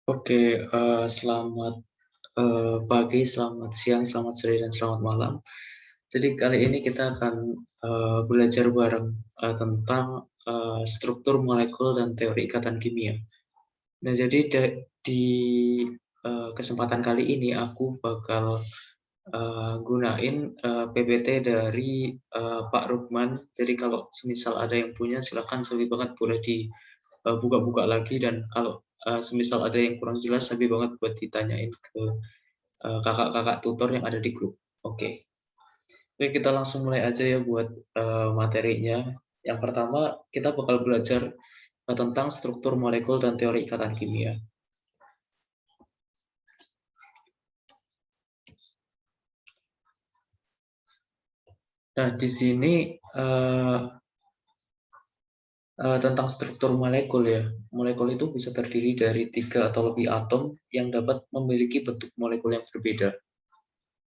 Oke, selamat pagi, selamat siang, selamat sore, dan selamat malam. Jadi kali ini kita akan belajar bareng tentang struktur molekul dan teori ikatan kimia. Nah, jadi di kesempatan kali ini aku bakal gunain PPT dari Pak Rukman. Jadi kalau semisal ada yang punya, silakan sabi banget boleh dibuka-buka lagi, dan kalau semisal ada yang kurang jelas, sabi banget buat ditanyain ke kakak-kakak tutor yang ada di grup. Oke. Oke, kita langsung mulai aja ya buat materinya. Yang pertama, kita bakal belajar tentang struktur molekul dan teori ikatan kimia. Nah, di sini tentang struktur molekul ya. Molekul itu bisa terdiri dari 3 atau lebih atom yang dapat memiliki bentuk molekul yang berbeda.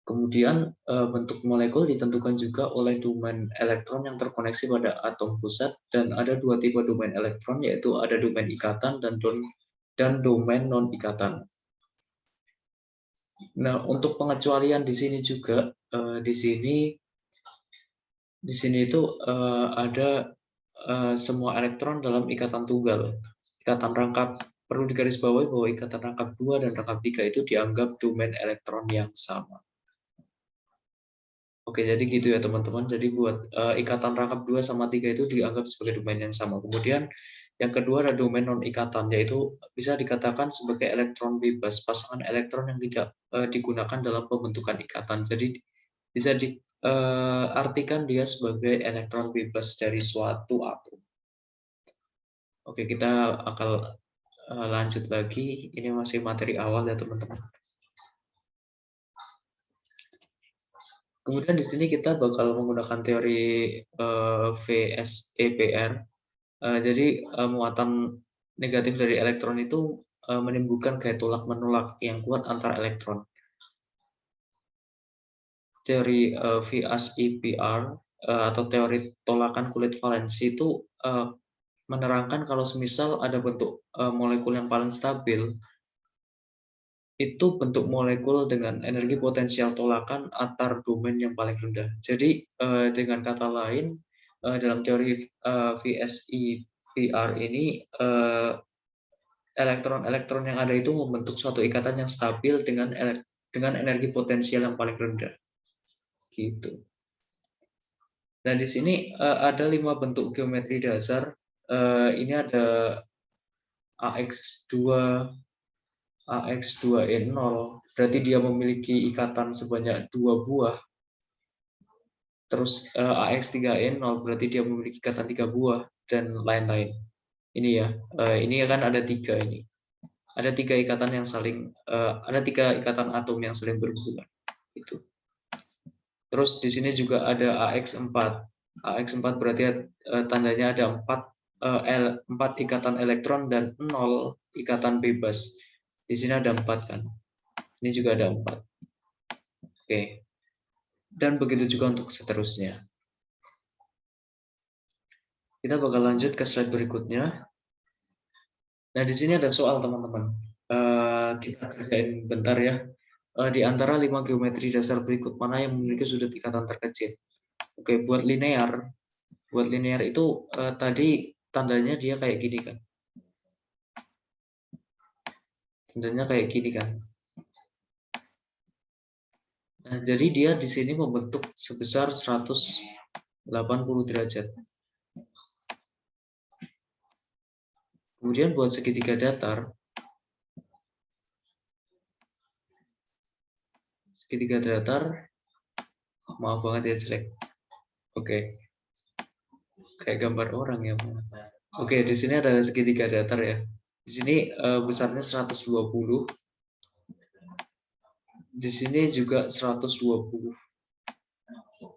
Kemudian bentuk molekul ditentukan juga oleh domain elektron yang terkoneksi pada atom pusat, dan ada 2 tipe domain elektron, yaitu ada domain ikatan dan domain non-ikatan. Nah, untuk pengecualian di sini juga di sini itu ada semua elektron dalam ikatan tunggal. Ikatan rangkap, perlu digarisbawahi bahwa ikatan rangkap 2 dan rangkap 3 itu dianggap domain elektron yang sama. Oke, jadi gitu ya teman-teman. Jadi buat ikatan rangkap 2 sama 3 itu dianggap sebagai domain yang sama. Kemudian yang kedua ada domain non-ikatan, yaitu bisa dikatakan sebagai elektron bebas, pasangan elektron yang tidak digunakan dalam pembentukan ikatan. Jadi bisa diartikan dia sebagai elektron bebas dari suatu atom. Oke, kita akan lanjut lagi. Ini masih materi awal ya teman-teman. Kemudian di sini kita bakal menggunakan teori VSEPR. Jadi muatan negatif dari elektron itu menimbulkan gaya tolak menolak yang kuat antar elektron. Teori VSEPR atau teori tolakan kulit valensi itu menerangkan kalau semisal ada bentuk molekul yang paling stabil, itu bentuk molekul dengan energi potensial tolakan antar domain yang paling rendah. Jadi dengan kata lain, dalam teori VSEPR ini elektron-elektron yang ada itu membentuk suatu ikatan yang stabil dengan energi potensial yang paling rendah. Gitu. Nah, di sini ada 5 bentuk geometri dasar. Ini ada AX2, AX2E0, berarti dia memiliki ikatan sebanyak 2 buah. Terus AX3E0 berarti dia memiliki ikatan 3 buah, dan lain-lain. Ini ya, ini kan ada 3 ini. Ada 3 ikatan yang saling, ada 3 ikatan atom yang saling berhubungan. Itu. Terus di sini juga ada AX4. AX4 berarti tandanya ada 4 ikatan elektron dan 0 ikatan bebas. Di sini ada 4 kan. Ini juga ada 4. Oke. Dan begitu juga untuk seterusnya. Kita bakal lanjut ke slide berikutnya. Nah, di sini ada soal teman-teman. Kita kerjain bentar ya. Di antara 5 geometri dasar berikut mana yang memiliki sudut ikatan terkecil? Oke, buat linear itu tadi tandanya dia kayak gini kan. Tandanya kayak gini kan. Nah, jadi dia di sini membentuk sebesar 180 derajat. Kemudian buat segitiga datar, maaf banget ya jelek. Oke. Kayak gambar orang ya. Oke, di sini ada segitiga datar ya. Di sini besarnya 120. Di sini juga 120.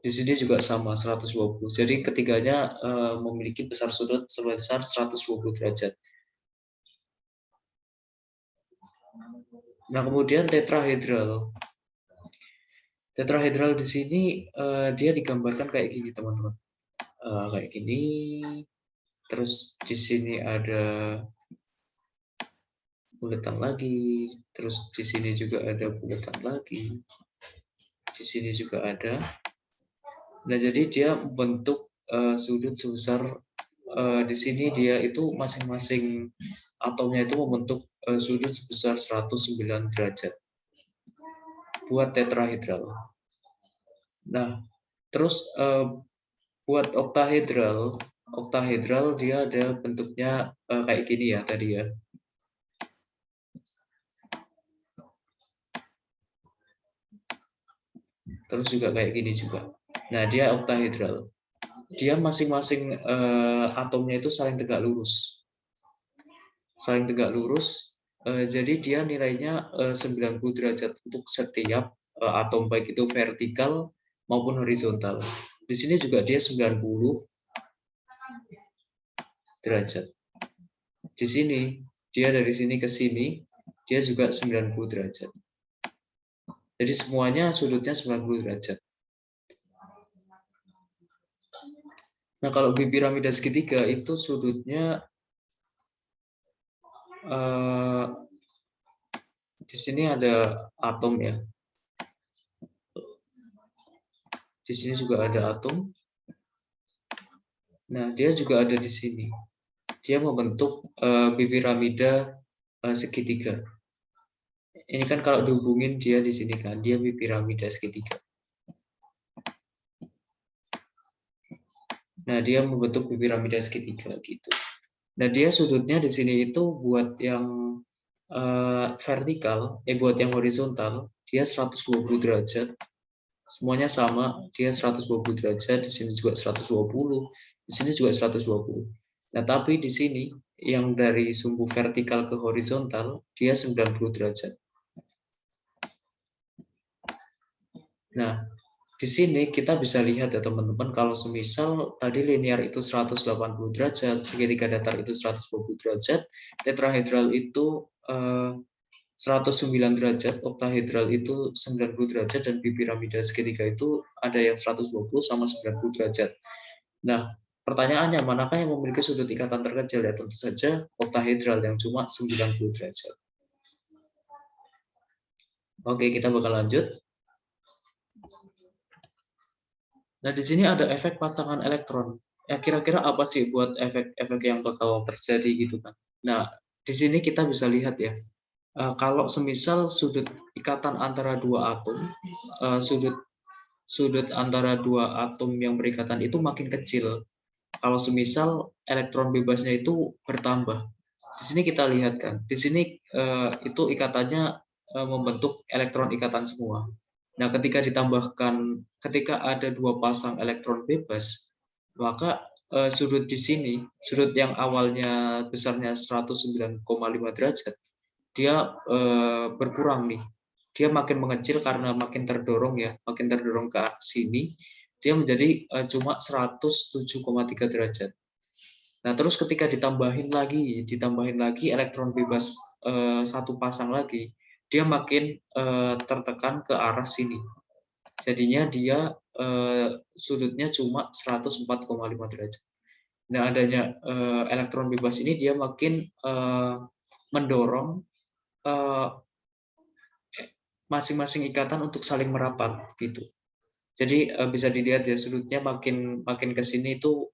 Di sini juga sama 120. Jadi ketiganya memiliki besar sudut sebesar 120 derajat. Nah, kemudian tetrahedral. Tetrahedral di sini dia digambarkan kayak gini, teman-teman. Kayak gini. Terus di sini ada bulatan lagi, terus di sini juga ada bulatan lagi, di sini juga ada. Nah, jadi dia membentuk sudut sebesar di sini dia itu masing-masing atomnya itu membentuk sudut sebesar 109 derajat buat tetrahedral. Nah, terus buat oktahedral, dia ada bentuknya kayak gini ya tadi ya. Terus juga kayak gini juga. Nah, dia oktahedral. Dia masing-masing atomnya itu saling tegak lurus. Saling tegak lurus, jadi dia nilainya 90 derajat untuk setiap atom, baik itu vertikal maupun horizontal. Di sini juga dia 90 derajat. Di sini, dia dari sini ke sini, dia juga 90 derajat. Jadi semuanya sudutnya 90 derajat. Nah, kalau di piramida segitiga itu sudutnya di sini ada atom ya. Di sini juga ada atom. Nah, dia juga ada di sini. Dia membentuk piramida segitiga. Ini kan kalau dihubungin dia di sini kan, dia piramida segitiga. Nah, dia membentuk piramida segitiga gitu. Nah, dia sudutnya di sini itu buat yang vertikal, buat yang horizontal, dia 120 derajat. Semuanya sama, dia 120 derajat, di sini juga 120, di sini juga 120. Nah, tapi di sini yang dari sumbu vertikal ke horizontal, dia 90 derajat. Nah, di sini kita bisa lihat ya teman-teman, kalau semisal tadi linear itu 180 derajat, segitiga datar itu 120 derajat, tetrahedral itu 109 derajat, oktahedral itu 90 derajat, dan piramida segitiga itu ada yang 120 sama 90 derajat. Nah, pertanyaannya manakah yang memiliki sudut ikatan terkecil? Ya tentu saja oktahedral yang cuma 90 derajat. Oke, kita bakal lanjut. Nah, di sini ada efek patangan elektron. Ya, kira-kira apa sih buat efek-efek yang bakal terjadi gitu kan? Nah, di sini kita bisa lihat ya, kalau semisal sudut ikatan antara dua atom, sudut antara dua atom yang berikatan itu makin kecil. Kalau semisal elektron bebasnya itu bertambah. Di sini kita lihat kan, di sini itu ikatannya membentuk elektron ikatan semua. Nah, ketika ada dua pasang elektron bebas, maka sudut di sini, sudut yang awalnya besarnya 109,5 derajat, dia berkurang nih. Dia makin mengecil karena makin terdorong ya, makin terdorong ke sini, dia menjadi cuma 107,3 derajat. Nah, terus ketika ditambahin lagi elektron bebas satu pasang lagi, dia makin tertekan ke arah sini. Jadinya dia sudutnya cuma 104,5 derajat. Nah, adanya elektron bebas ini dia makin mendorong masing-masing ikatan untuk saling merapat gitu. Jadi bisa dilihat ya, sudutnya makin ke sini itu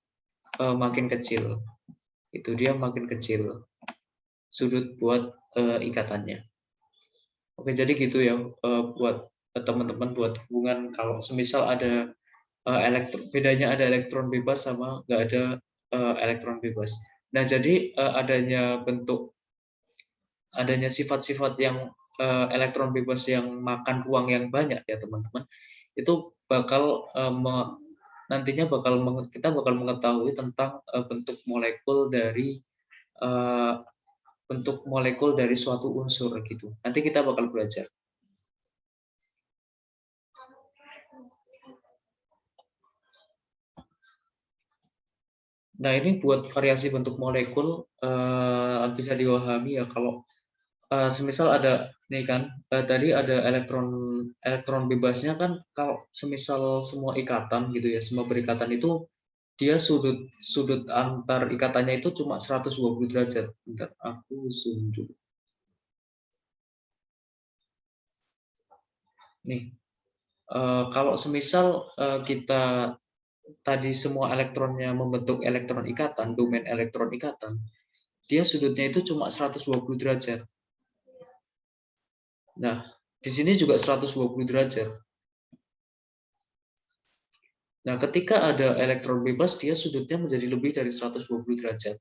makin kecil. Itu dia makin kecil sudut buat ikatannya. Oke, jadi gitu ya buat teman-teman, buat hubungan kalau semisal ada bedanya ada elektron bebas sama nggak ada elektron bebas. Nah, jadi adanya sifat-sifat yang elektron bebas yang makan ruang yang banyak ya teman-teman, itu bakal nantinya kita bakal mengetahui tentang bentuk molekul dari suatu unsur gitu. Nanti kita bakal belajar. Nah, ini buat variasi bentuk molekul bisa diwahami ya, kalau semisal ada nih kan tadi ada elektron bebasnya kan, kalau semisal semua ikatan gitu ya, semua berikatan itu dia sudut antar ikatannya itu cuma 120 derajat. Bentar, aku zoom dulu. Nih, kalau semisal kita tadi semua elektronnya membentuk elektron ikatan, domain elektron ikatan, dia sudutnya itu cuma 120 derajat. Nah, di sini juga 120 derajat. Nah, ketika ada elektron bebas, dia sudutnya menjadi lebih dari 120 derajat.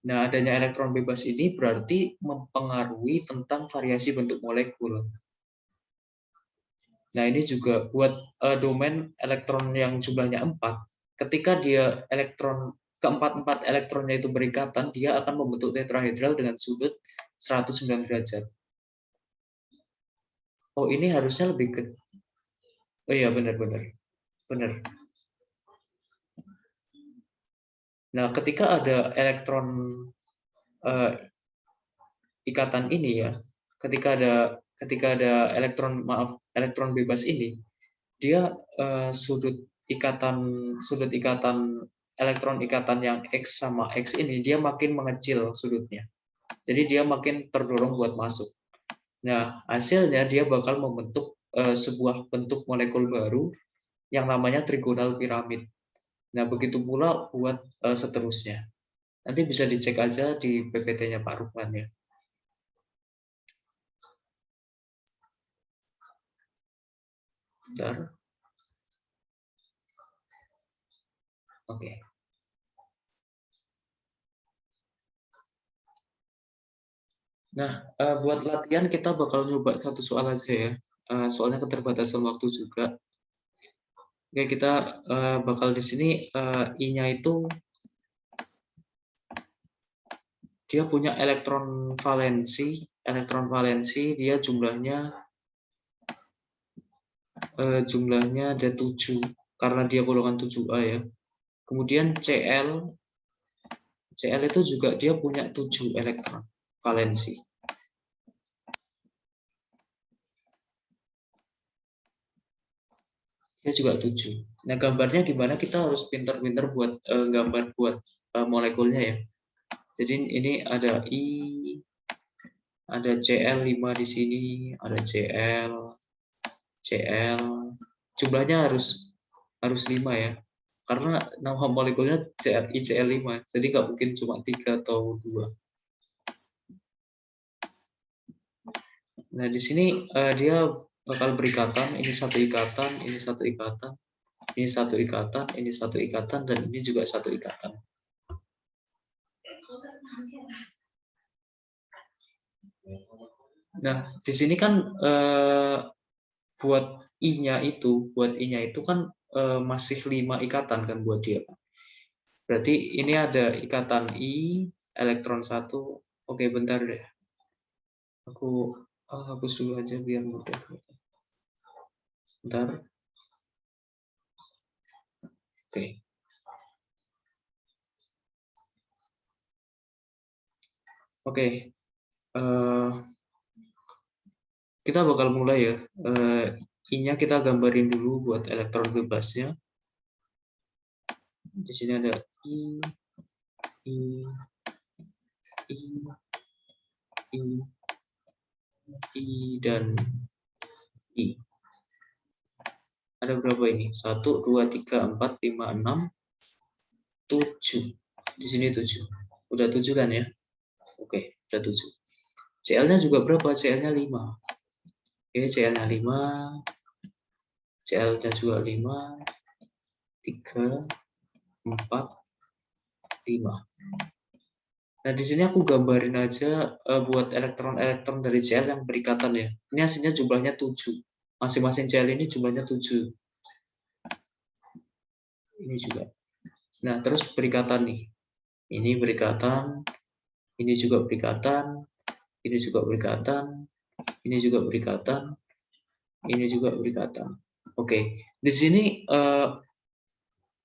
Nah, adanya elektron bebas ini berarti mempengaruhi tentang variasi bentuk molekul. Nah, ini juga buat domain elektron yang jumlahnya 4. Ketika dia keempat-empat elektronnya itu berikatan, dia akan membentuk tetrahedral dengan sudut 109 derajat. Oh, ini harusnya lebih ke... Oh iya, benar-benar. Benar. Nah, ketika ada elektron ikatan ini ya, ketika ada elektron bebas ini, dia sudut ikatan elektron ikatan yang X sama X ini dia makin mengecil sudutnya. Jadi dia makin terdorong buat masuk. Nah, hasilnya dia bakal membentuk sebuah bentuk molekul baru yang namanya trigonal piramid. Nah, begitu pula buat seterusnya. Nanti bisa dicek aja di PPT-nya Pak Rukman ya. Bentar. Oke. Nah, buat latihan kita bakal nyoba satu soal aja ya. Soalnya keterbatasan waktu juga. Oke, kita bakal di sini I-nya itu dia punya elektron valensi. Elektron valensi dia jumlahnya ada 7 karena dia golongan 7A ya. Kemudian Cl itu juga dia punya 7 elektron valensi. Dia juga 7. Nah, gambarnya gimana? Kita harus pintar-pintar buat gambar buat molekulnya ya. Jadi ini ada I, ada Cl5 di sini, ada Cl, jumlahnya harus 5 ya. Karena nama molekulnya ICl5, jadi nggak mungkin cuma 3 atau 2. Nah, di sini dia bakal berikatan, ini satu ikatan, ini satu ikatan, ini satu ikatan, ini satu ikatan, dan ini juga satu ikatan. Nah, di sini kan buat I-nya itu kan masih 5 ikatan kan buat dia. Berarti ini ada ikatan I, elektron 1. Oke, bentar deh. Aku hapus dulu aja biar mudah. Bentar. Oke. Oke. Kita bakal mulai ya. I-nya kita gambarin dulu buat elektron bebasnya. Di sini ada I, dan I. Ada berapa ini? 1, 2, 3, 4, 5, 6, 7. Di sini 7. Udah 7 kan ya? Oke, udah 7. Cl-nya juga berapa? Cl-nya 5. Oke, Cl-nya 5. Cl-nya juga 5. 3, 4, 5. Nah, di sini aku gambarin aja buat elektron-elektron dari Cl yang berikatan ya. Ini hasilnya jumlahnya 7. Masing-masing Cl ini jumlahnya 7. Ini juga. Nah, terus berikatan nih. Ini berikatan, ini juga berikatan, ini juga berikatan, ini juga berikatan, ini juga berikatan. Oke, di sini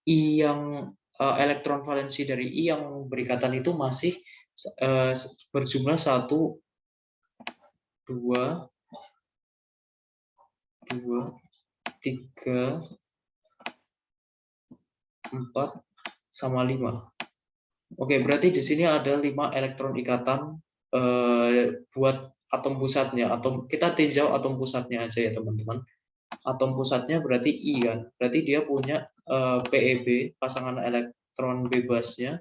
I yang elektron valensi dari I yang berikatan itu masih berjumlah 1, 2, 3, 4, sama 5. Oke, berarti di sini ada 5 elektron ikatan buat atom pusatnya. Kita tinjau atom pusatnya aja ya teman-teman. atom pusatnya berarti I kan. Berarti dia punya PeB, pasangan elektron bebasnya.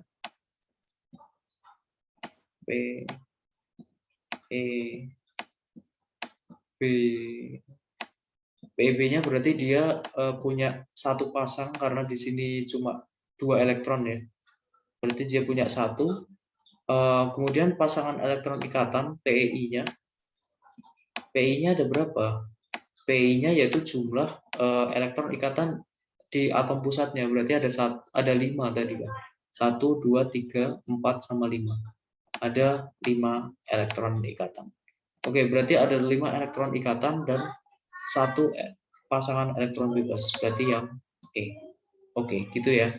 PeB PeB-nya berarti dia punya satu pasang karena di sini cuma 2 elektron ya. Berarti dia punya satu. Kemudian pasangan elektron ikatan PeI-nya. PeI-nya ada berapa? PeI-nya yaitu jumlah elektron ikatan di atom pusatnya. Berarti ada 5 tadi kan. 1, 2, 3, 4 sama 5. Ada 5 elektron ikatan. Oke, berarti ada 5 elektron ikatan dan 1 pasangan elektron bebas. Berarti yang E. Oke, gitu ya.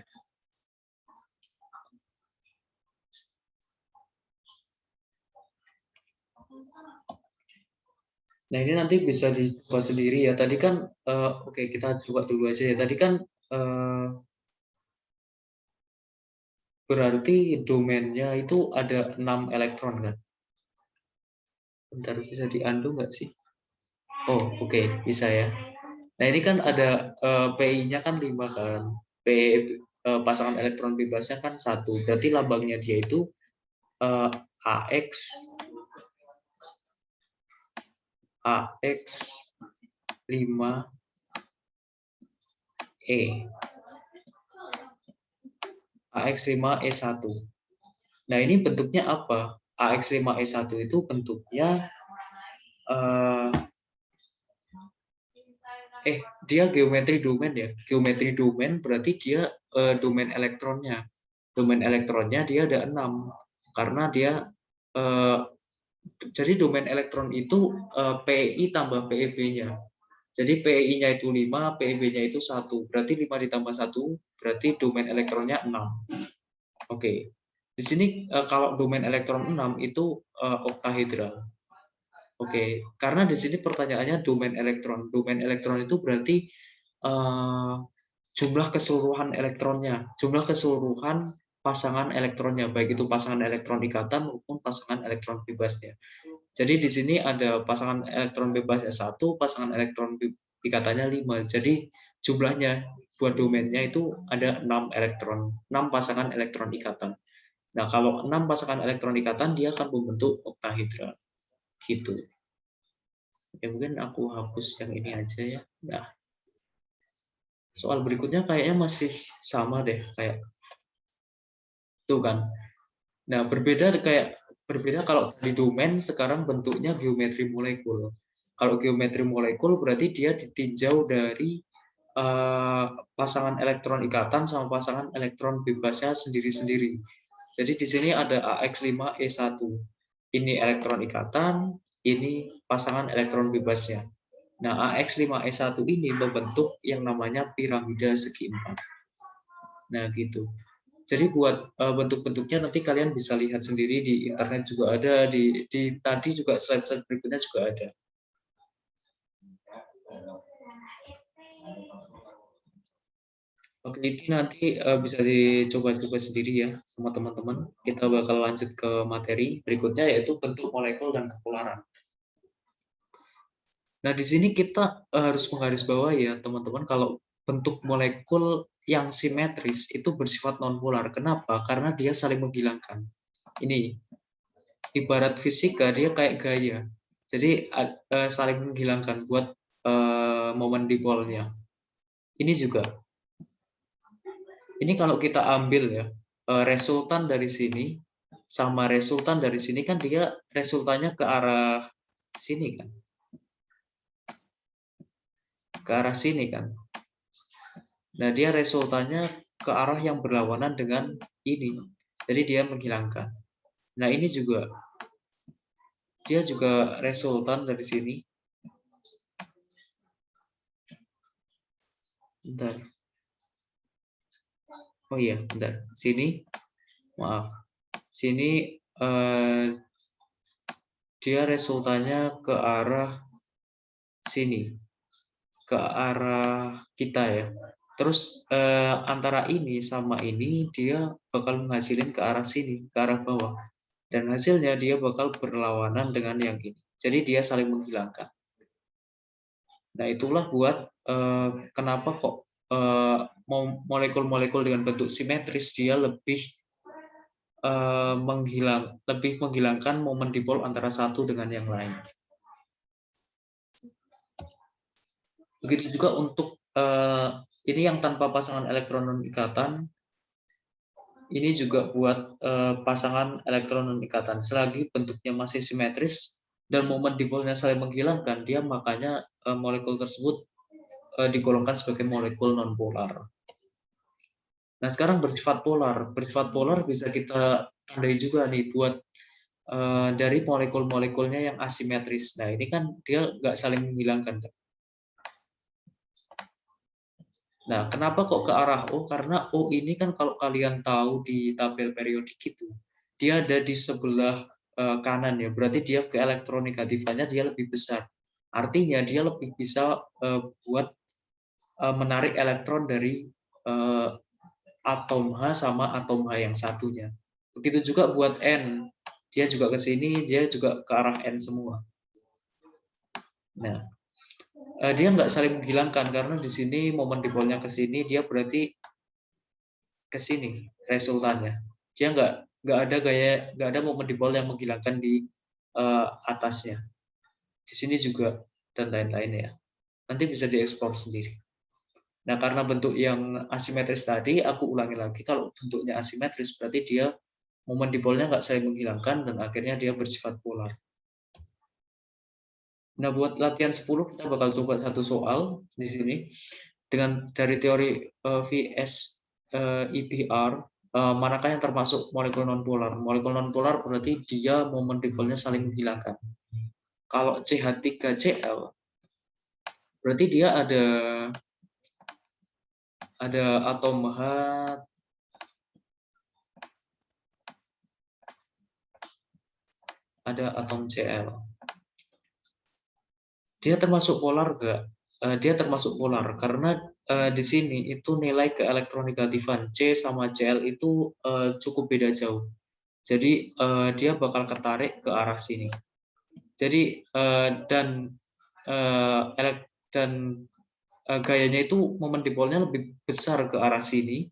Nah, ini nanti bisa dicoba sendiri ya. Tadi kan, oke, kita coba dulu aja ya. Tadi kan berarti domainnya itu ada 6 elektron kan? Bentar, bisa diundo nggak sih? Oh, oke, bisa ya. Nah, ini kan ada PI-nya kan 5 kan. Pasangan elektron bebasnya kan 1. Berarti lambangnya dia itu AX AX 5E. AX5E1. Nah, ini bentuknya apa? AX5E1 itu bentuknya dia geometri domain ya. Geometri domain berarti dia domain elektronnya. Domain elektronnya dia ada 6 karena dia jadi domain elektron itu PI tambah PeB-nya. Jadi PI-nya itu 5, PeB-nya itu 1. Berarti 5 ditambah 1 berarti domain elektronnya 6. Oke. Di sini kalau domain elektron 6 itu oktahedral. Oke, karena di sini pertanyaannya domain elektron. Domain elektron itu berarti jumlah keseluruhan elektronnya, jumlah keseluruhan pasangan elektronnya, baik itu pasangan elektron ikatan maupun pasangan elektron bebasnya. Jadi di sini ada pasangan elektron bebasnya 1, pasangan elektron ikatannya 5. Jadi jumlahnya buat domainnya itu ada 6 elektron, 6 pasangan elektron ikatan. Nah, kalau 6 pasangan elektron ikatan dia akan membentuk oktahedra. Gitu. Ya mungkin aku hapus yang ini aja ya. Nah, soal berikutnya kayaknya masih sama deh kayak tuh kan. Nah, berbeda kalau di domain sekarang bentuknya geometri molekul. Kalau geometri molekul berarti dia ditinjau dari pasangan elektron ikatan sama pasangan elektron bebasnya sendiri-sendiri. Jadi di sini ada AX5E1. Ini elektron ikatan, ini pasangan elektron bebasnya. Nah, AX5E1 ini membentuk yang namanya piramida segi 4. Nah, gitu. Jadi buat bentuk-bentuknya nanti kalian bisa lihat sendiri di internet juga ada, di tadi juga slide-slide berikutnya juga ada. Oke, ini nanti bisa dicoba-coba sendiri ya sama teman-teman. Kita bakal lanjut ke materi berikutnya yaitu bentuk molekul dan kepolaran. Nah, di sini kita harus menggarisbawahi ya teman-teman kalau bentuk molekul yang simetris itu bersifat nonpolar. Kenapa? Karena dia saling menghilangkan. Ini ibarat fisika dia kayak gaya. Jadi saling menghilangkan buat momen dipolnya. Ini juga. Ini kalau kita ambil ya resultan dari sini sama resultan dari sini kan dia resultannya ke arah sini kan. Ke arah sini kan. Nah, dia resultannya ke arah yang berlawanan dengan ini. Jadi dia menghilangkan. Nah, ini juga dia juga resultan dari sini. Bentar. Oh iya, bentar. Sini, maaf. Sini dia resultannya ke arah sini, ke arah kita ya. Terus antara ini sama ini dia bakal menghasilkan ke arah sini, ke arah bawah. Dan hasilnya dia bakal berlawanan dengan yang ini. Jadi dia saling menghilangkan. Nah, itulah buat kenapa kok molekul-molekul dengan bentuk simetris dia lebih menghilangkan momen dipol antara satu dengan yang lain. Begitu juga untuk ini yang tanpa pasangan elektron non ikatan, ini juga buat pasangan elektron non ikatan. Selagi bentuknya masih simetris dan momen dipolnya saling menghilangkan, dia makanya molekul tersebut digolongkan sebagai molekul nonpolar. Nah, sekarang bersifat polar. Bersifat polar bisa kita tandai juga nih buat dari molekul-molekulnya yang asimetris. Nah, ini kan dia nggak saling menghilangkan. Nah, kenapa kok ke arah O? Karena O ini kan kalau kalian tahu di tabel periodik itu, dia ada di sebelah kanan ya. Berarti dia ke elektronegatifannya dia lebih besar. Artinya dia lebih bisa buat menarik elektron dari atom H sama atom H yang satunya. Begitu juga buat N. Dia juga ke sini, dia juga ke arah N semua. Nah, dia nggak saling menghilangkan karena di sini momen dipolnya ke sini, dia berarti ke sini resultannya. Dia nggak ada momen dipol yang menghilangkan di atasnya. Di sini juga dan lain-lain ya. Nanti bisa dieksplor sendiri. Nah, karena bentuk yang asimetris tadi, aku ulangi lagi. Kalau bentuknya asimetris, berarti dia momen dipolnya nggak saling menghilangkan dan akhirnya dia bersifat polar. Nah, buat latihan 10 kita bakal coba satu soal di sini dengan dari teori VS EPR, manakah yang termasuk molekul nonpolar? Molekul nonpolar berarti dia momen dipolnya saling menghilangkan. Kalau CH3Cl berarti dia ada atom H, ada atom Cl. Dia termasuk polar enggak? Dia termasuk polar karena di sini itu nilai ke elektronegatifan C sama Cl itu cukup beda jauh. Jadi dia bakal ketarik ke arah sini. Jadi dan gayanya itu momen dipolnya lebih besar ke arah sini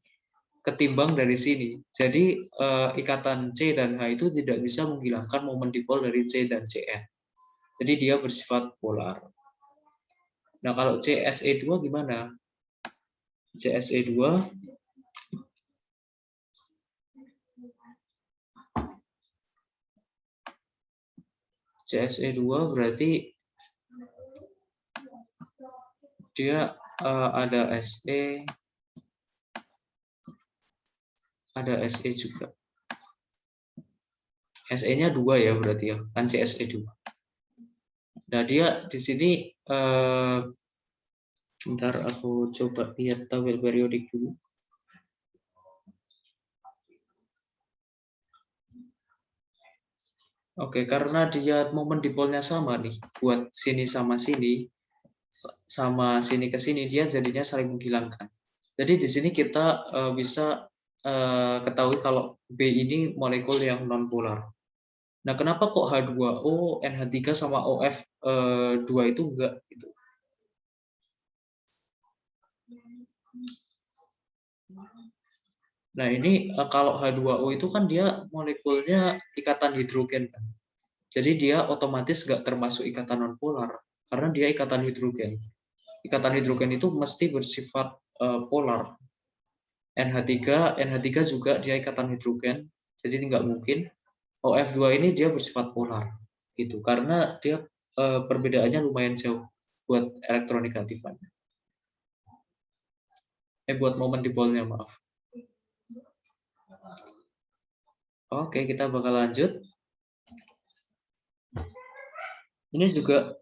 ketimbang dari sini. Jadi ikatan C dan H itu tidak bisa menghilangkan momen dipol dari C dan Cl. Jadi dia bersifat polar. Nah, kalau CSE2 gimana? CSE2 berarti dia ada Se, ada Se juga. Se-nya 2 ya berarti ya, kan CSE2. Nah, dia di sini bentar aku coba lihat tabel periodik dulu. Oke, karena dia momen dipolnya sama nih, buat sini sama sini ke sini, dia jadinya saling menghilangkan. Jadi di sini kita bisa ketahui kalau B ini molekul yang nonpolar. Nah, kenapa kok H2O, NH3 sama OF2 itu enggak gitu? Nah, ini kalau H2O itu kan dia molekulnya ikatan hidrogen kan. Jadi dia otomatis nggak termasuk ikatan nonpolar karena dia ikatan hidrogen. Ikatan hidrogen itu mesti bersifat polar. NH3 juga dia ikatan hidrogen, jadi nggak mungkin. OF2 ini dia bersifat polar gitu karena dia perbedaannya lumayan jauh buat elektronegatifannya. Buat momen dipolnya, maaf. Oke, kita bakal lanjut. Ini juga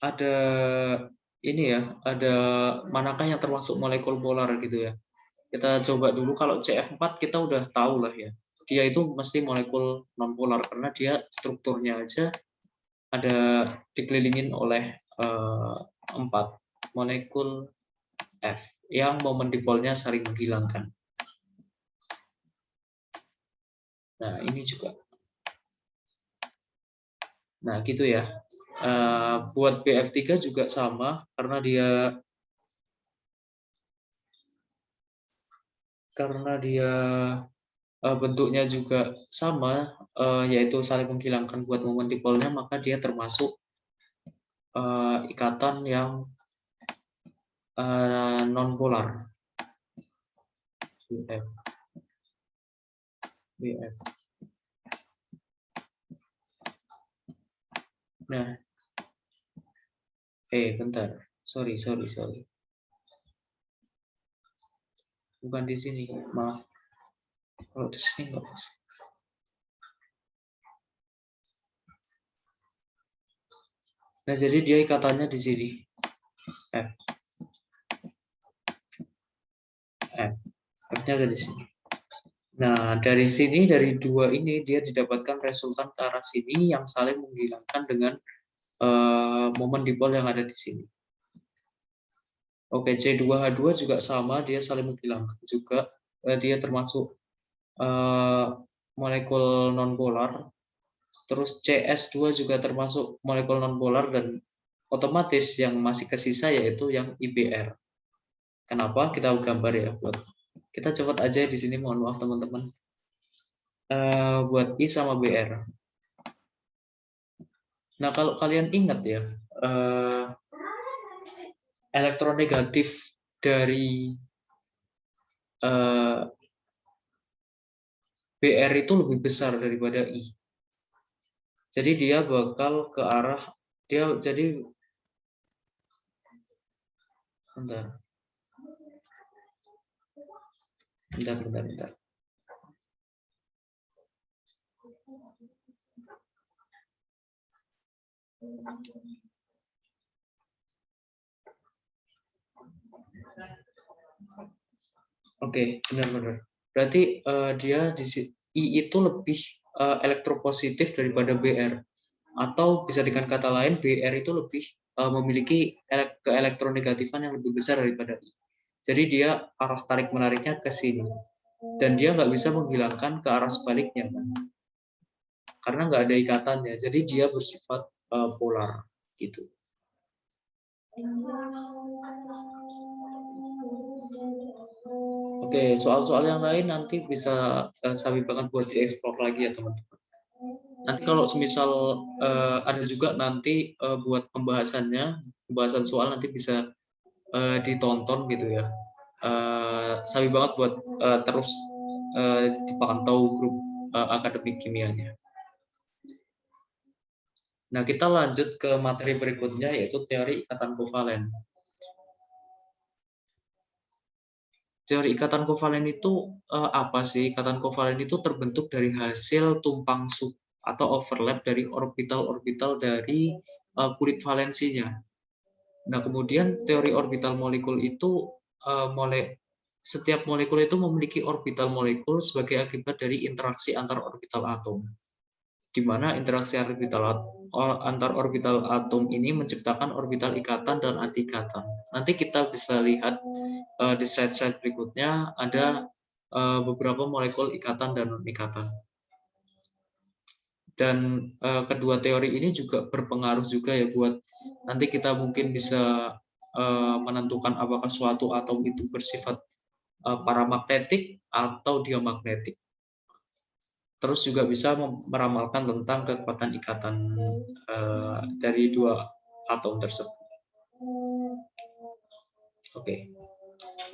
ada ini ya, ada manakah yang termasuk molekul polar gitu ya. Kita coba dulu kalau CF4 kita udah tahu lah ya. Dia itu mesti molekul nonpolar karena dia strukturnya aja ada dikelilingin oleh 4 molekul F yang momen dipolnya saling menghilangkan. Nah, ini juga. Nah, gitu ya. Buat BF3 juga sama, karena dia bentuknya juga sama, yaitu saling menghilangkan buat momen dipolnya, maka dia termasuk ikatan yang non-polar. BF. Nah, bentar. Sorry. Bukan di sini, maaf. Kalau di sini enggak. Nah, jadi dia ikatannya di sini. F. F-nya ada di sini. Nah, dari sini, dari dua ini, dia didapatkan resultan ke arah sini yang saling menghilangkan dengan momen dipol yang ada di sini. Oke, C2H2 juga sama, dia saling menghilangkan juga. Dia termasuk molekul nonpolar. Terus CS2 juga termasuk molekul nonpolar, dan otomatis yang masih kesisa yaitu yang IBR. Kenapa? Kita gambar ya, buat kita cepat aja di sini, mohon maaf teman-teman. Buat I sama BR. Nah, kalau kalian ingat ya, elektronegatif dari BR itu lebih besar daripada I. Jadi dia bakal ke arah, jadi bentar. Oke, benar-benar. Berarti dia I itu lebih elektropositif daripada BR. Atau bisa dengan kata lain, BR itu lebih memiliki keelektronegatifan yang lebih besar daripada I. Jadi dia arah tarik menariknya ke sini. Dan dia nggak bisa menghilangkan ke arah sebaliknya, kan? Karena nggak ada ikatannya. Jadi dia bersifat polar, gitu. Oke, soal-soal yang lain nanti bisa kami bahkan buat dieksplor lagi ya teman-teman. Nanti kalau semisal ada juga nanti buat pembahasan soal nanti bisa ditonton gitu ya. Sabi banget buat terus dipantau grup akademik kimianya. Nah, kita lanjut ke materi berikutnya, yaitu teori ikatan kovalen. Teori ikatan kovalen itu apa sih? Ikatan kovalen itu terbentuk dari hasil tumpang suh atau overlap dari orbital-orbital dari kulit valensinya. Nah, kemudian teori orbital molekul itu setiap molekul itu memiliki orbital molekul sebagai akibat dari interaksi antar orbital atom, di mana interaksi antar orbital atom ini menciptakan orbital ikatan dan anti-ikatan. Nanti kita bisa lihat di slide-slide berikutnya ada beberapa molekul ikatan dan non-ikatan. Dan kedua teori ini juga berpengaruh juga ya buat nanti kita mungkin bisa menentukan apakah suatu atom itu bersifat paramagnetik atau diamagnetik. Terus juga bisa meramalkan tentang kekuatan ikatan dari dua atom tersebut. Oke,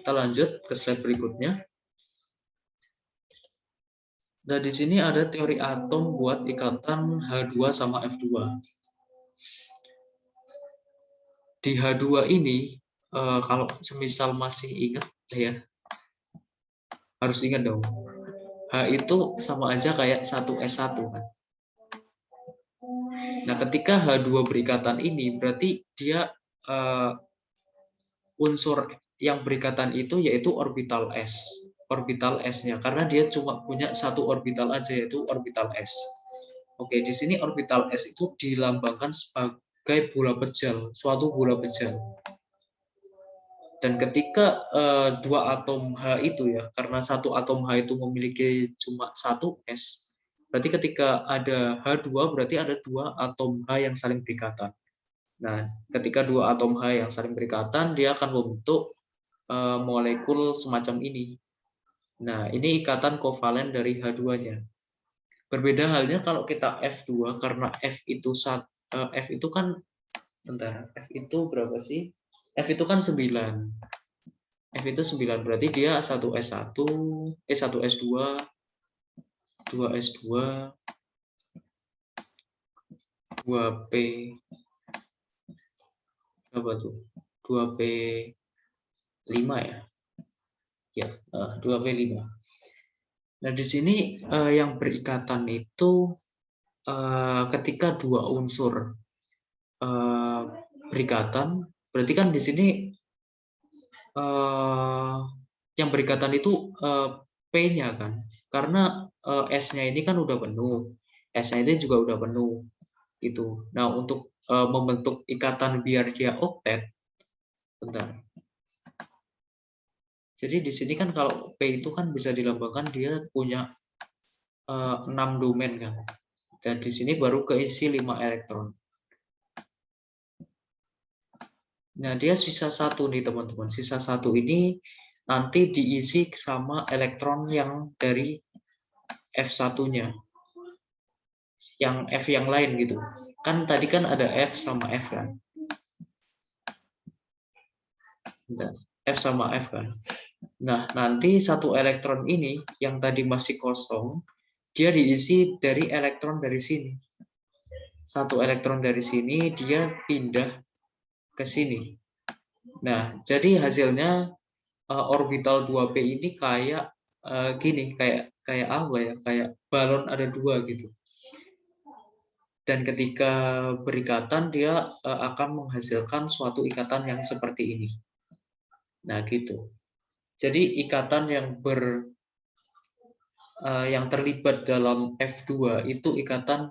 kita lanjut ke slide berikutnya. Nah, di sini ada teori atom buat ikatan H2 sama F2. Di H2 ini, kalau semisal masih ingat ya, harus ingat dong, H itu sama aja kayak 1S1 kan. Nah, ketika H2 berikatan ini, berarti dia unsur yang berikatan itu yaitu orbital S. Orbital S-nya, karena dia cuma punya satu orbital aja, yaitu orbital S. Oke, di sini orbital S itu dilambangkan sebagai bola pejal, suatu bola pejal. Dan ketika dua atom H itu ya, karena satu atom H itu memiliki cuma satu S, Berarti ketika ada H2 berarti ada 2 atom H yang saling berikatan. Nah, ketika 2 atom H yang saling berikatan, dia akan membentuk molekul semacam ini. Nah, ini ikatan kovalen dari H2-nya. Berbeda halnya kalau kita F2, karena F itu kan, bentar, F itu berapa sih? F itu kan 9. F itu 9, berarti dia 1s1, 1s2, 2s2, 2p, apa tuh? 2p5 ya? Ya, 2p5. Nah, di sini yang berikatan itu ketika 2 unsur berikatan, berarti kan di sini yang berikatan itu P-nya kan, karena S-nya ini kan udah penuh, S-nya ini juga udah penuh, gitu. Nah, untuk membentuk ikatan biar dia oktet, bentar. Jadi di sini kan kalau P itu kan bisa dilambangkan dia punya 6 domain kan, dan di sini baru keisi 5 elektron. Nah, dia sisa 1 nih teman-teman. Sisa 1 ini nanti diisi sama elektron yang dari F1-nya. Yang F yang lain gitu. Kan tadi kan ada F sama F kan. F sama F kan. Nah, nanti 1 elektron ini yang tadi masih kosong, dia diisi dari elektron dari sini. 1 elektron dari sini dia pindah ke sini. Nah, jadi hasilnya orbital 2p ini kayak gini, kayak apa ya? Kayak balon ada 2 gitu. Dan ketika berikatan dia akan menghasilkan suatu ikatan yang seperti ini. Nah, gitu. Jadi ikatan yang terlibat dalam F2 itu ikatan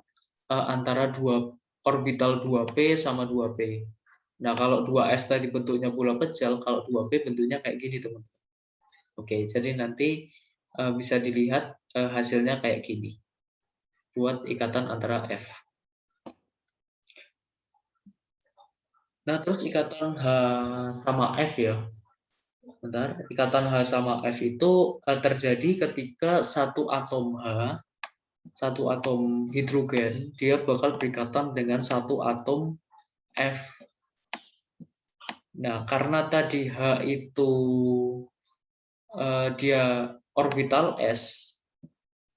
antara orbital 2p sama 2p. Nah, kalau 2s tadi bentuknya bola pecel, kalau 2p bentuknya kayak gini, teman-teman. Oke, jadi nanti bisa dilihat hasilnya kayak gini. Buat ikatan antara F. Nah, terus ikatan H sama F ya. Bentar, ikatan H sama F itu terjadi ketika satu atom hidrogen, dia bakal berikatan dengan satu atom F. Nah, karena tadi H itu dia orbital S,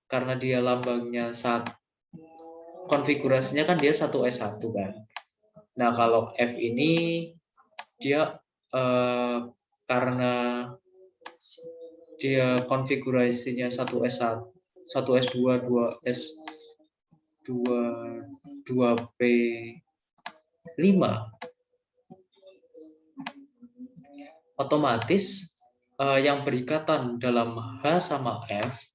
karena dia lambangnya konfigurasinya kan dia 1s1 kan. Nah, kalau F ini dia karena dia konfigurasinya 1s1, 1s2, 2s2, 2p5, otomatis yang berikatan dalam H sama F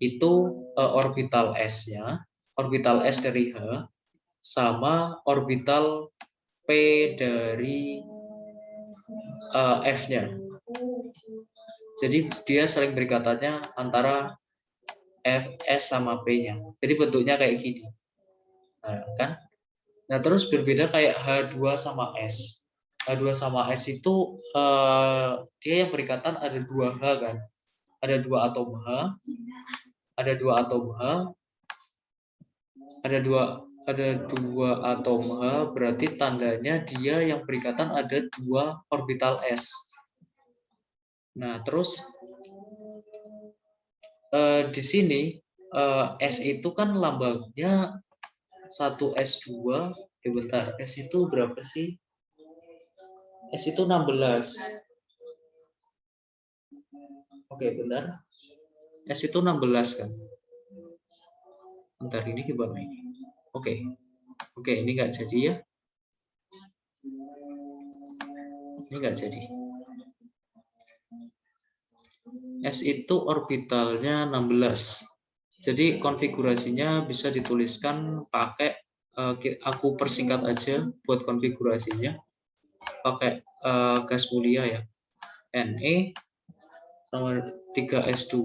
itu orbital S-nya, orbital S dari H sama orbital P dari F-nya. Jadi dia saling berikatannya antara S sama P-nya. Jadi bentuknya kayak gini. Nah, kan? Nah, terus berbeda kayak H2 sama S. H2 sama S itu dia yang berikatan ada 2 H kan. Ada 2 atom H. Ada 2 atom H. Ada dua atom H, berarti tandanya dia yang berikatan ada 2 orbital S. Nah, terus di sini S itu kan lambangnya 1s2. Bentar, S itu berapa sih? S itu 16. Oke, benar. S itu 16 kan? Bentar, ini gimana ini? Oke, ini nggak jadi ya. Ini nggak jadi. S itu orbitalnya 16. Jadi konfigurasinya bisa dituliskan pakai, aku persingkat aja buat konfigurasinya. Pakai gas mulia ya. Ne sama 3s2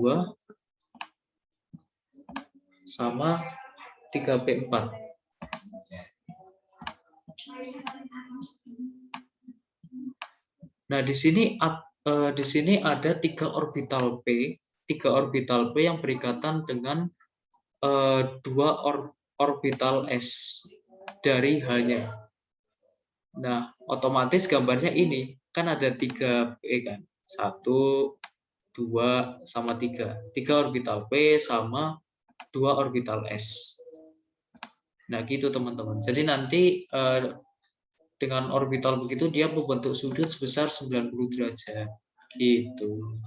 sama 3p4. Nah, di sini ada 3 orbital P yang berikatan dengan 2 orbital S dari H-nya. Nah, otomatis gambarnya ini kan ada 3 P kan, 1, 2, sama 3. 3 orbital P sama 2 orbital S. Nah, gitu teman-teman. Jadi nanti dengan orbital begitu dia membentuk sudut sebesar 90 derajat. Gitu.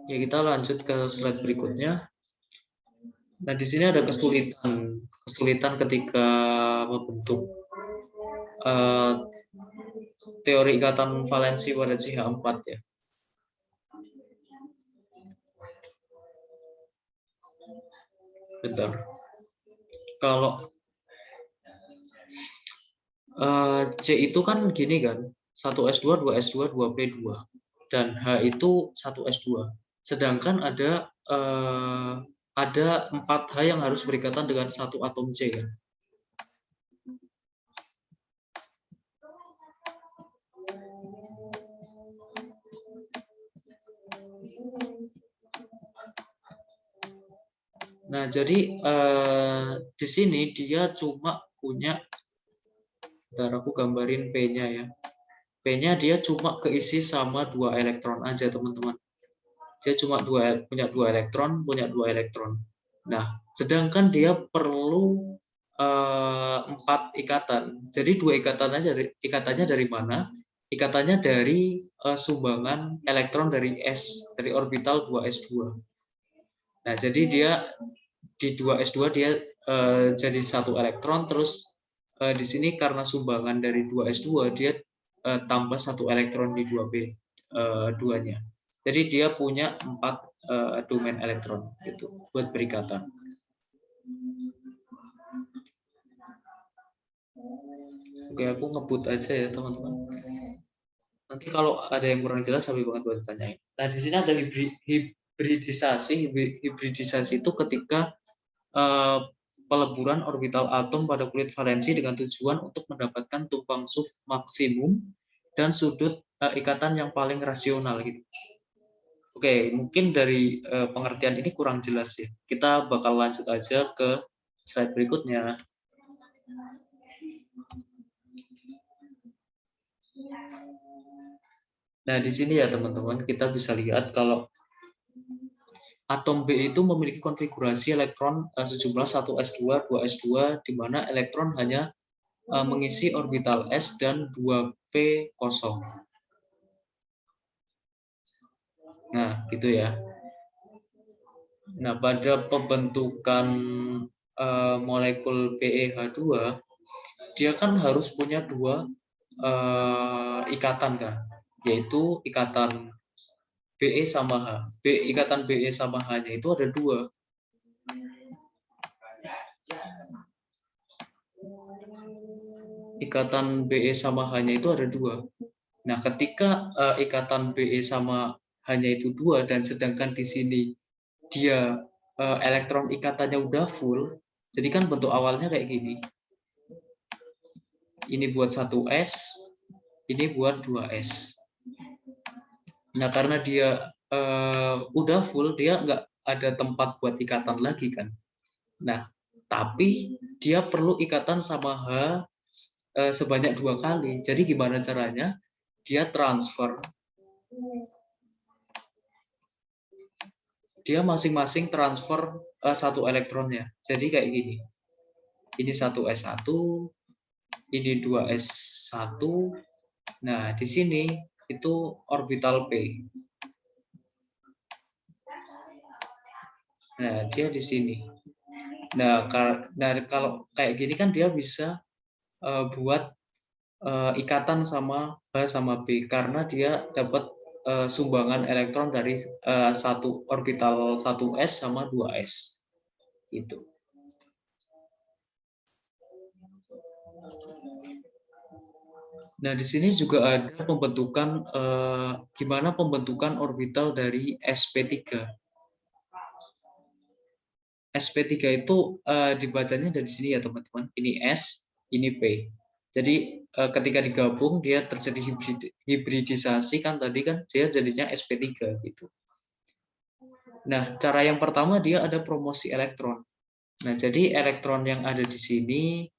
Ya, kita lanjut ke slide berikutnya. Nah, di sini ada kesulitan ketika membentuk teori ikatan valensi pada CH4 ya. Bentar. Kalau C itu kan gini kan, 1s2, 2s2, 2p2. Dan H itu 1s2. Sedangkan ada 4H yang harus berikatan dengan satu atom C kan. Nah, jadi di sini dia cuma punya, bentar aku gambarin P-nya ya. P-nya dia cuma keisi sama 2 elektron aja, teman-teman. Dia cuma punya 2 elektron. Nah, sedangkan dia perlu 4 ikatan. Jadi 2 ikatannya dari mana? Ikatannya dari sumbangan elektron dari dari orbital 2s2. Nah, jadi dia di 2s2 dia jadi 1 elektron, terus di sini karena sumbangan dari 2s2 dia tambah 1 elektron di 2p2-nya. Jadi dia punya 4 domain elektron itu buat berikatan. Oke, aku ngebut aja ya teman-teman. Nanti kalau ada yang kurang jelas sampai banget buat ditanyain. Nah, di sini ada hibridisasi. Hibridisasi itu ketika peleburan orbital atom pada kulit valensi dengan tujuan untuk mendapatkan tumpang SUV maksimum dan sudut ikatan yang paling rasional gitu. Oke, mungkin dari pengertian ini kurang jelas ya. Kita bakal lanjut aja ke slide berikutnya. Nah, di sini ya teman-teman, kita bisa lihat kalau atom B itu memiliki konfigurasi elektron sejumlah 1s2, 2s2, di mana elektron hanya mengisi orbital S dan 2p kosong. Nah, gitu ya. Nah, pada pembentukan molekul PeH2, dia kan harus punya 2 ikatan kan, yaitu ikatan Be sama H. Ikatan Be sama H-nya itu ada 2. Ikatan Be sama H-nya itu ada 2. Nah, ketika ikatan Be sama H-nya itu 2 dan sedangkan di sini dia elektron ikatannya udah full, jadi kan bentuk awalnya kayak gini. Ini buat 1s, ini buat 2s. Nah, karena dia udah full, dia nggak ada tempat buat ikatan lagi kan. Nah, tapi dia perlu ikatan sama H sebanyak 2 kali. Jadi gimana caranya? Dia transfer. Dia masing-masing transfer 1 elektronnya. Jadi kayak gini. Ini 1s1, ini 2s1. Nah, di sini itu orbital P. Nah, dia di sini. Nah, kalau kayak gini kan dia bisa buat ikatan sama H sama B karena dia dapat sumbangan elektron dari satu orbital 1s sama 2s. Gitu. Nah, di sini juga ada pembentukan gimana pembentukan orbital dari sp3. sp3 itu dibacanya dari sini ya teman-teman. Ini S, ini P. Jadi ketika digabung dia terjadi hibridisasi kan tadi kan dia jadinya sp3 gitu. Nah, cara yang pertama dia ada promosi elektron. Nah, jadi elektron yang ada di sini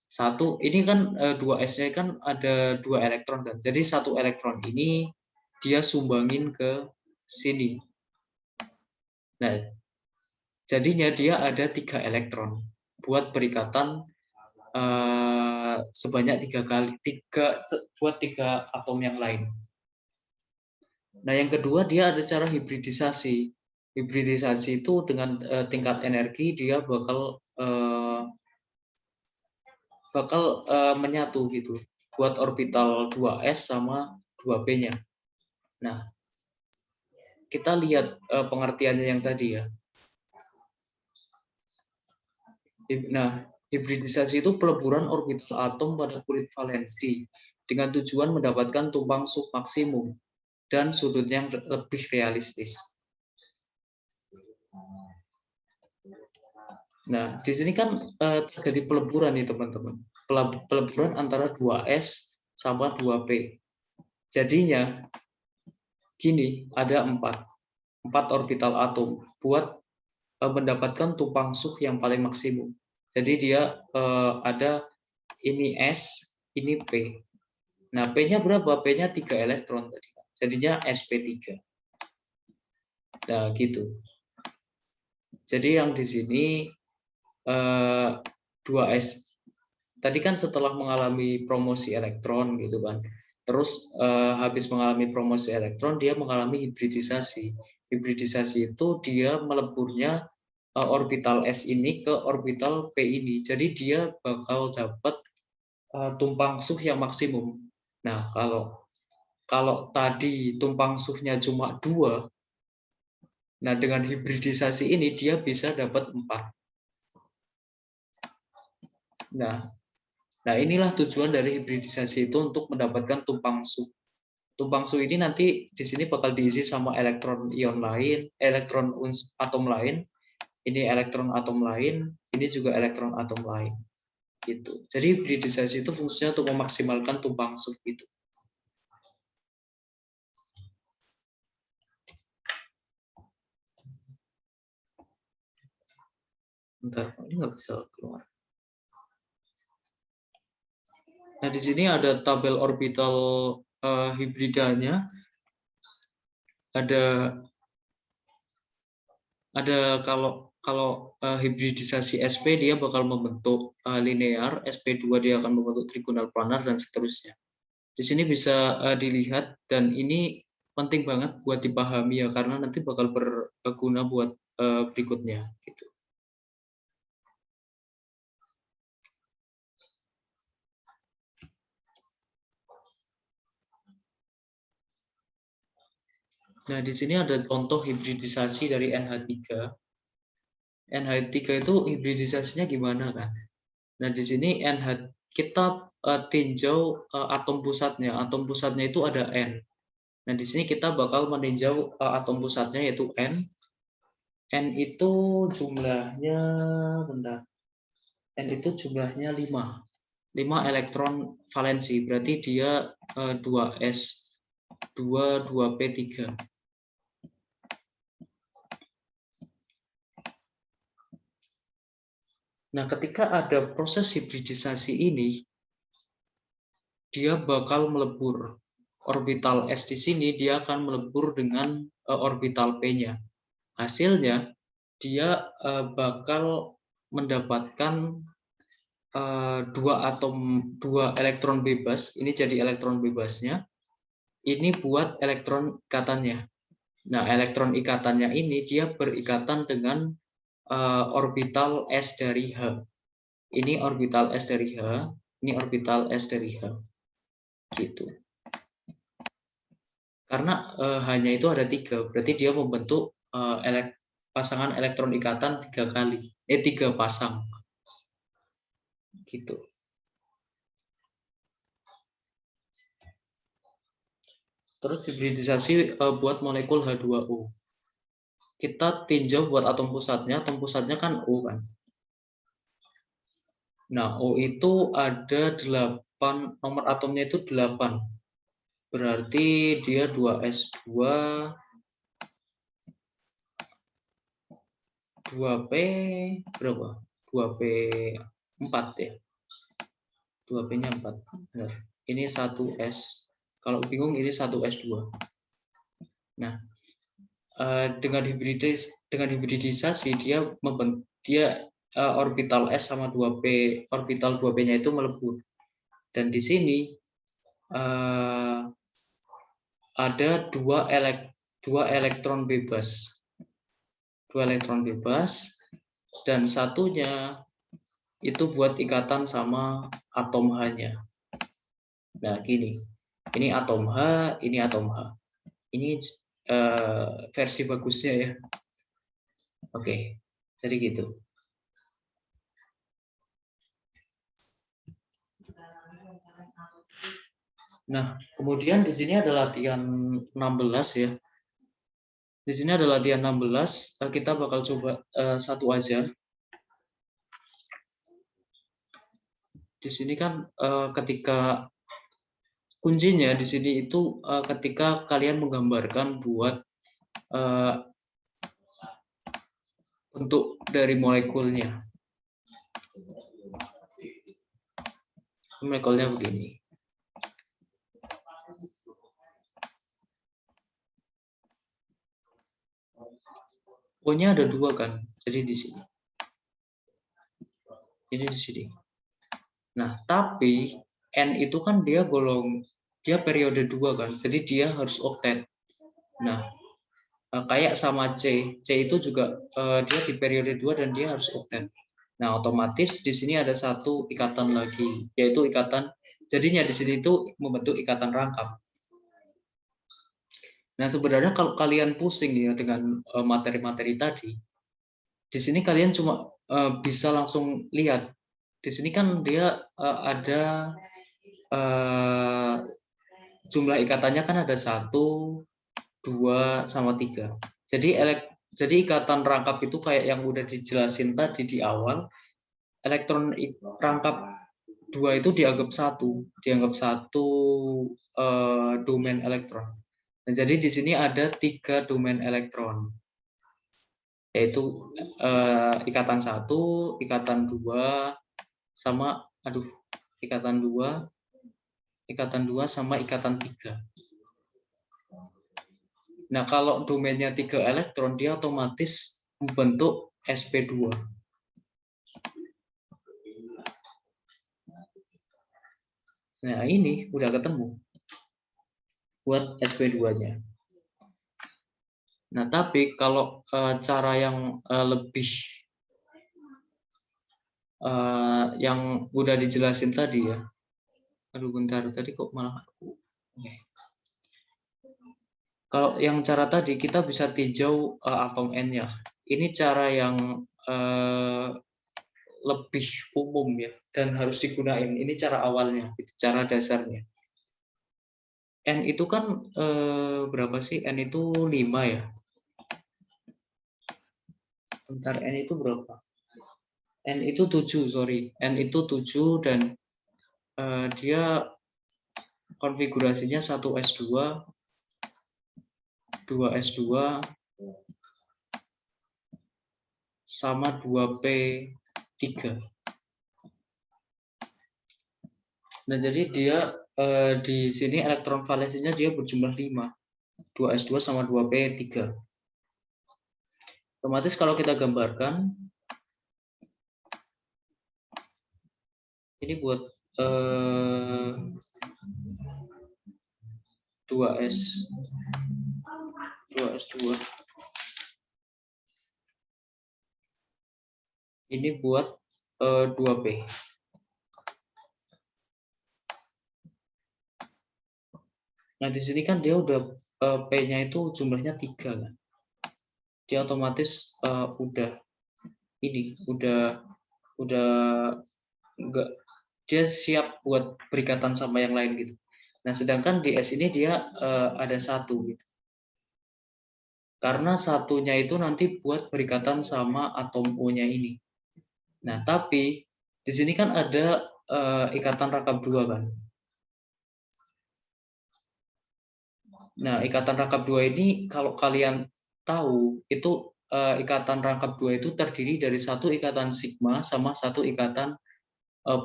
satu, ini kan 2S-nya kan ada 2 elektron kan. Jadi satu elektron ini dia sumbangin ke sini. Nah, jadinya dia ada 3 elektron buat berikatan sebanyak 3 kali buat 3 atom yang lain. Nah, yang kedua dia ada cara hibridisasi. Hibridisasi itu dengan tingkat energi dia bakal menyatu gitu buat orbital 2s sama 2p-nya. Nah, kita lihat pengertiannya yang tadi ya. Nah, hibridisasi itu peleburan orbital atom pada kulit valensi dengan tujuan mendapatkan tumpang suh maksimum dan sudut yang lebih realistis. Nah, di sini kan terjadi peleburan nih teman-teman. Peleburan antara 2S sama 2P. Jadinya gini, ada 4 orbital atom buat mendapatkan tumpang suh yang paling maksimum. Jadi dia ada ini S, ini P. Nah, P-nya berapa? P-nya 3 elektron tadi. Jadinya sp3. Nah, gitu. Jadi yang di sini 2S. Tadi kan setelah mengalami promosi elektron gitu kan. Terus habis mengalami promosi elektron dia mengalami hibridisasi. Hibridisasi itu dia meleburnya orbital S ini ke orbital P ini. Jadi dia bakal dapat tumpang suh yang maksimum. Nah, kalau tadi tumpang suhnya cuma 2, nah dengan hibridisasi ini dia bisa dapat 4. Nah, inilah tujuan dari hibridisasi itu untuk mendapatkan tumpang suh. Tumpang suh ini nanti di sini bakal diisi sama elektron ion lain, elektron atom lain, ini elektron atom lain, ini juga elektron atom lain. Gitu. Jadi hibridisasi itu fungsinya untuk memaksimalkan tumpang suh gitu. Bentar, ini nggak bisa keluar. Nah, di sini ada tabel orbital hibridanya. Ada kalau hibridisasi SP dia bakal membentuk linear, SP2 dia akan membentuk trigonal planar dan seterusnya. Di sini bisa dilihat dan ini penting banget buat dipahami ya karena nanti bakal berguna buat berikutnya gitu. Nah, di sini ada contoh hibridisasi dari NH3. NH3 itu hibridisasinya gimana kan? Nah, di sini kita tinjau atom pusatnya. Atom pusatnya itu ada N. Nah, di sini kita bakal meninjau atom pusatnya yaitu N. N itu jumlahnya bentar. N itu jumlahnya 5. 5 elektron valensi, berarti dia 2s, 2p3. Nah, ketika ada proses hibridisasi ini, dia bakal melebur. Orbital S di sini dia akan melebur dengan orbital P-nya. Hasilnya dia bakal mendapatkan dua elektron bebas. Ini jadi elektron bebasnya. Ini buat elektron ikatannya. Nah, elektron ikatannya ini dia berikatan dengan orbital S dari H. Ini orbital S dari H. Ini orbital S dari H. Gitu. Karena hanya itu ada 3, berarti dia membentuk pasangan elektron ikatan 3 kali, 3 pasang, gitu. Terus hibridisasi buat molekul H2O. kita tinjau buat atom pusatnya kan O kan. Nah, O itu ada 8, nomor atomnya itu 8. Berarti dia 2s2, 2p berapa? 2p4 ya. 2p-nya 4. Benar. Ini 1s. Kalau bingung ini 1s2. Nah, dengan hibridisasi dia orbital s sama 2p, orbital 2p-nya itu melebur. Dan di sini ada dua elektron bebas. 2 elektron bebas dan satunya itu buat ikatan sama atom H-nya. Nah, gini. Ini atom H, ini atom H. Ini versi bagusnya ya. Oke, jadi gitu. Nah, kemudian di sini ada latihan 16 ya. Di sini ada latihan 16, kita bakal coba satu aja. Di sini kan ketika kuncinya di sini itu ketika kalian menggambarkan buat bentuk dari molekulnya. Molekulnya begini. O-nya ada 2 kan, jadi di sini. Ini di sini. Nah, tapi N itu kan dia periode 2 kan, jadi dia harus oktet. Nah, kayak sama C itu juga dia di periode 2 dan dia harus oktet. Nah, otomatis di sini ada satu ikatan lagi, yaitu ikatan, jadinya di sini itu membentuk ikatan rangkap. Nah, sebenarnya kalau kalian pusing ya dengan materi-materi tadi, di sini kalian cuma bisa langsung lihat. Di sini kan dia ada jumlah ikatannya kan ada 1, 2, sama 3. Jadi ikatan rangkap itu kayak yang udah dijelasin tadi di awal. Elektron rangkap 2 itu dianggap satu domain elektron. Nah, jadi di sini ada 3 domain elektron, yaitu ikatan 1, ikatan 2, sama ikatan 2 sama ikatan 3. Nah, kalau domainnya 3 elektron, dia otomatis membentuk sp2. Nah, ini udah ketemu buat sp2-nya. Nah, tapi kalau cara yang lebih yang udah dijelasin tadi ya. Aduh, bentar, tadi kok malah Kalau yang cara tadi kita bisa tinjau atom N-nya. Ini cara yang lebih umum ya dan harus digunain. Ini cara awalnya, cara dasarnya. N itu kan berapa sih? N itu 5 ya. Bentar, N itu berapa? N itu 7, sorry. N itu 7 dan dia konfigurasinya 1s2, 2s2, sama 2p3. Nah, jadi dia di sini elektron valensinya dia berjumlah 5. 2s2 sama 2p3. Otomatis kalau kita gambarkan, ini buat 2s2. Ini buat 2p. Nah, di sini kan dia udah p-nya itu jumlahnya 3 kan. Dia otomatis udah enggak, dia siap buat berikatan sama yang lain gitu. Nah, sedangkan di S ini dia ada 1 gitu. Karena satunya itu nanti buat berikatan sama atom O-nya ini. Nah, tapi di sini kan ada ikatan rangkap 2 kan. Nah, ikatan rangkap 2 ini kalau kalian tahu itu ikatan rangkap 2 itu terdiri dari satu ikatan sigma sama satu ikatan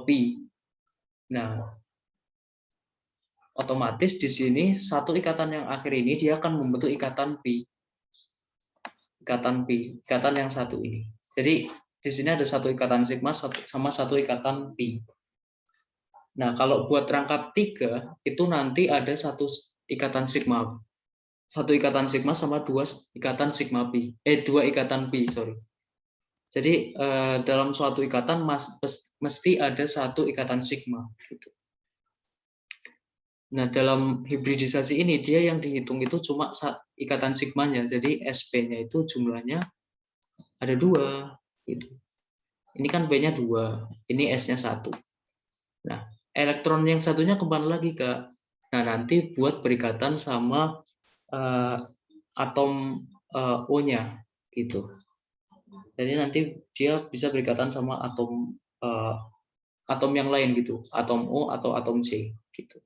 pi. Nah, otomatis di sini satu ikatan yang akhir ini dia akan membentuk ikatan pi. Ikatan yang satu ini. Jadi di sini ada satu ikatan sigma sama satu ikatan pi. Nah, kalau buat rangkap 3 itu nanti ada satu ikatan sigma. Satu ikatan sigma sama dua ikatan sigma pi. Dua ikatan pi, sorry. Jadi dalam suatu ikatan mesti ada satu ikatan sigma gitu. Nah, dalam hibridisasi ini dia yang dihitung itu cuma ikatan sigmanya. Jadi SP-nya itu jumlahnya ada 2 gitu. Ini kan P-nya 2, ini S-nya 1. Nah, elektron yang satunya kemana lagi, Kak? Nah, nanti buat berikatan sama atom O-nya gitu. Jadi nanti dia bisa berikatan sama atom yang lain gitu, atom O atau atom C gitu.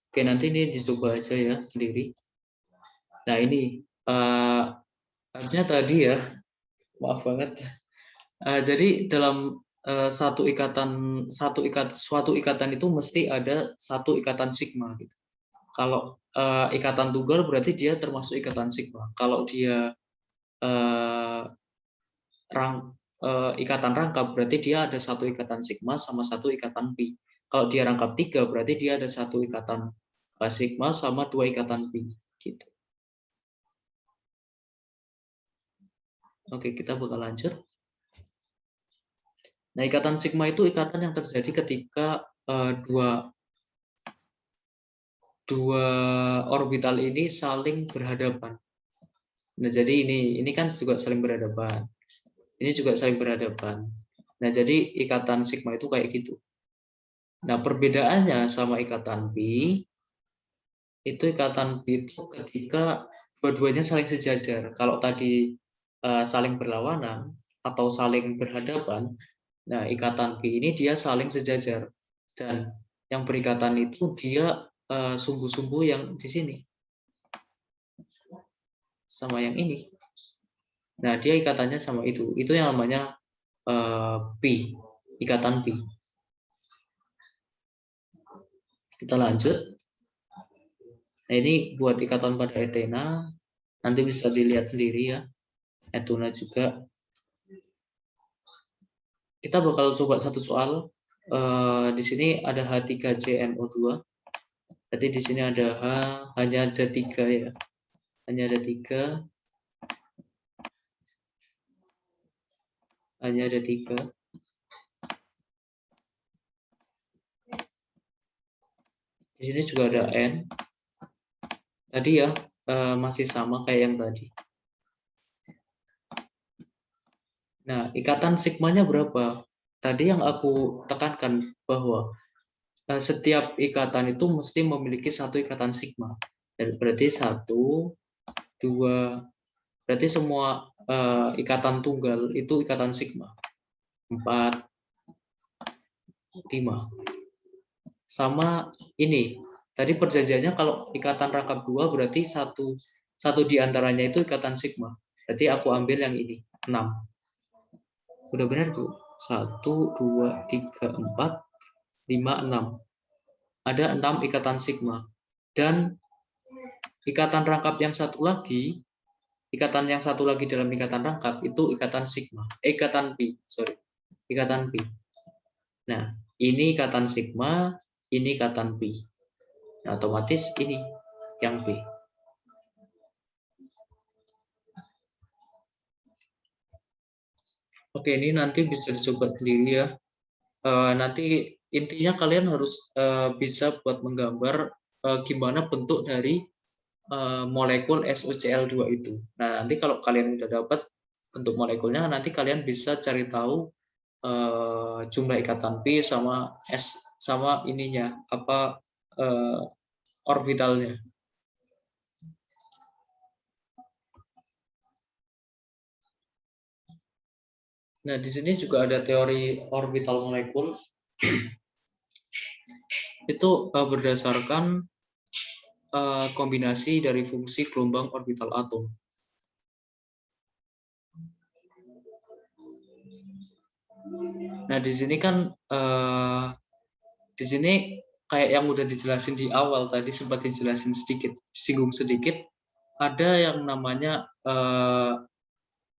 Oke, nanti ini dicoba aja ya sendiri. Nah, ini harusnya tadi ya, maaf banget. Jadi dalam suatu ikatan itu mesti ada satu ikatan sigma gitu. Kalau ikatan tunggal berarti dia termasuk ikatan sigma. Kalau dia ikatan rangkap berarti dia ada satu ikatan sigma sama satu ikatan pi. Kalau dia rangkap 3 berarti dia ada satu ikatan sigma sama 2 ikatan pi gitu. Oke, kita bakal lanjut. Nah, ikatan sigma itu ikatan yang terjadi ketika dua orbital ini saling berhadapan. Nah, jadi ini kan juga saling berhadapan. Ini juga saling berhadapan. Nah, jadi ikatan sigma itu kayak gitu. Nah, perbedaannya sama ikatan pi, itu ikatan pi itu ketika dua-duanya saling sejajar. Kalau tadi saling berlawanan atau saling berhadapan, nah ikatan pi ini dia saling sejajar. Dan yang berikatan itu dia sumbu-sumbu yang di sini. Sama yang ini. Nah, dia ikatannya sama itu. Itu yang namanya pi, ikatan pi. Kita lanjut. Nah, ini buat ikatan pada etena. Nanti bisa dilihat sendiri ya. Etuna juga. Kita bakal coba satu soal. Di sini ada H3CNO2. Jadi di sini ada hanya ada 3 ya. Hanya ada 3. Hanya ada 3. Di sini juga ada N. Tadi ya masih sama kayak yang tadi. Nah, ikatan sigmanya berapa? Tadi yang aku tekankan bahwa setiap ikatan itu mesti memiliki satu ikatan sigma. Dan berarti 1, 2, berarti semua ikatan tunggal itu ikatan sigma. 4, 5. Sama ini. Tadi perjanjiannya kalau ikatan rangkap 2 berarti satu di antaranya itu ikatan sigma. Berarti aku ambil yang ini, 6. Udah benar, Bu? 1, 2, 3, 4, 5, 6. Ada 6 ikatan sigma. Dan ikatan rangkap yang satu lagi, dalam ikatan rangkap itu ikatan sigma. Ikatan pi, sorry. Ikatan pi. Nah, ini ikatan sigma, ini ikatan pi. Nah, otomatis ini yang pi. Oke, ini nanti bisa dicoba sendiri ya. Nanti intinya kalian harus bisa buat menggambar gimana bentuk dari molekul SOCl2 itu. Nah, nanti kalau kalian udah dapat bentuk molekulnya, nanti kalian bisa cari tahu jumlah ikatan pi sama sama ininya apa orbitalnya. Nah, di sini juga ada teori orbital molekul. Itu berdasarkan kombinasi dari fungsi gelombang orbital atom. Nah, di sini kan di sini kayak yang udah dijelasin di awal tadi, sempat dijelasin sedikit, singgung sedikit, ada yang namanya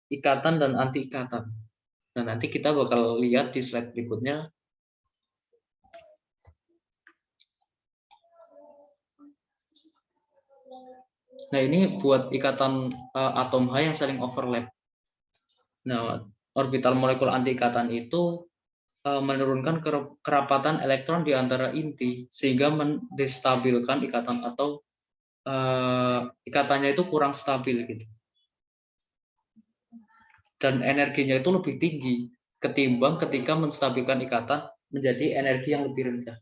ikatan dan anti ikatan. Nah, nanti kita bakal lihat di slide berikutnya. Nah, ini buat ikatan atom H yang saling overlap. Nah, orbital molekul anti ikatan itu menurunkan kerapatan elektron di antara inti sehingga mendestabilkan ikatan atau ikatannya itu kurang stabil gitu. Dan energinya itu lebih tinggi ketimbang ketika menstabilkan ikatan menjadi energi yang lebih rendah.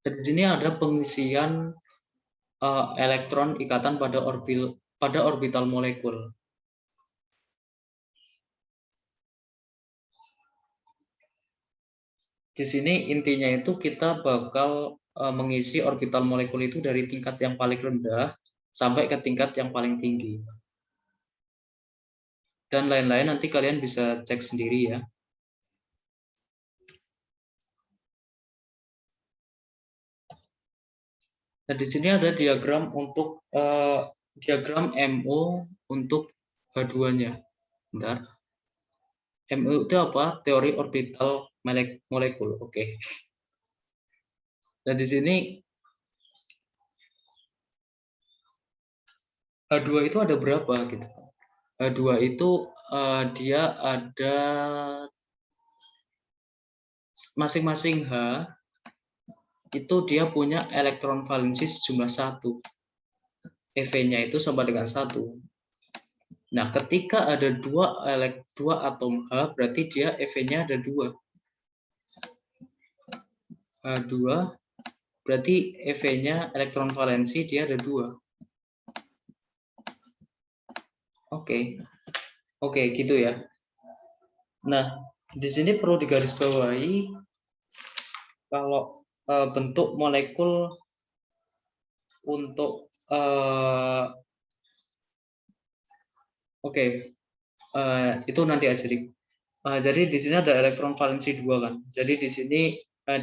Dan di sini ada pengisian elektron ikatan pada orbital molekul. Di sini intinya itu kita bakal mengisi orbital molekul itu dari tingkat yang paling rendah sampai ke tingkat yang paling tinggi. Dan lain-lain nanti kalian bisa cek sendiri ya. Nah, di sini ada diagram untuk diagram MO untuk H2-nya. Bentar. MO itu apa? Teori orbital molekul. Oke. Nah, di sini H2 itu ada berapa gitu. H2 itu dia ada masing-masing H itu dia punya elektron valensi sejumlah 1. EV-nya itu sama dengan 1. Nah, ketika ada dua atom H, berarti dia EV-nya ada 2. H2, berarti EV-nya elektron valensi dia ada 2. Oke, gitu ya. Nah, di sini perlu digarisbawahi kalau bentuk molekul untuk itu nanti aja. Jadi di sini ada elektron valensi 2 kan. Jadi di sini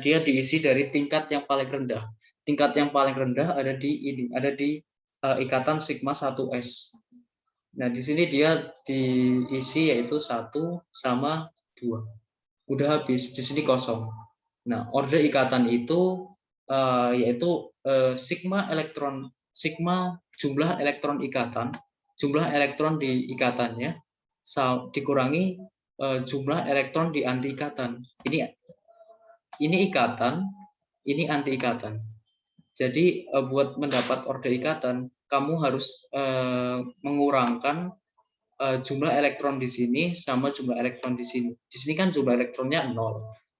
dia diisi dari tingkat yang paling rendah. Tingkat yang paling rendah ada di ikatan sigma 1s. Nah, di sini dia diisi yaitu 1 sama 2. Udah habis, di sini kosong. Nah, order ikatan itu yaitu sigma jumlah elektron ikatan, jumlah elektron di ikatannya dikurangi jumlah elektron di anti ikatan. Ini ikatan, ini anti ikatan. Jadi buat mendapat order ikatan, kamu harus mengurangkan jumlah elektron di sini sama jumlah elektron di sini. Di sini kan jumlah elektronnya 0.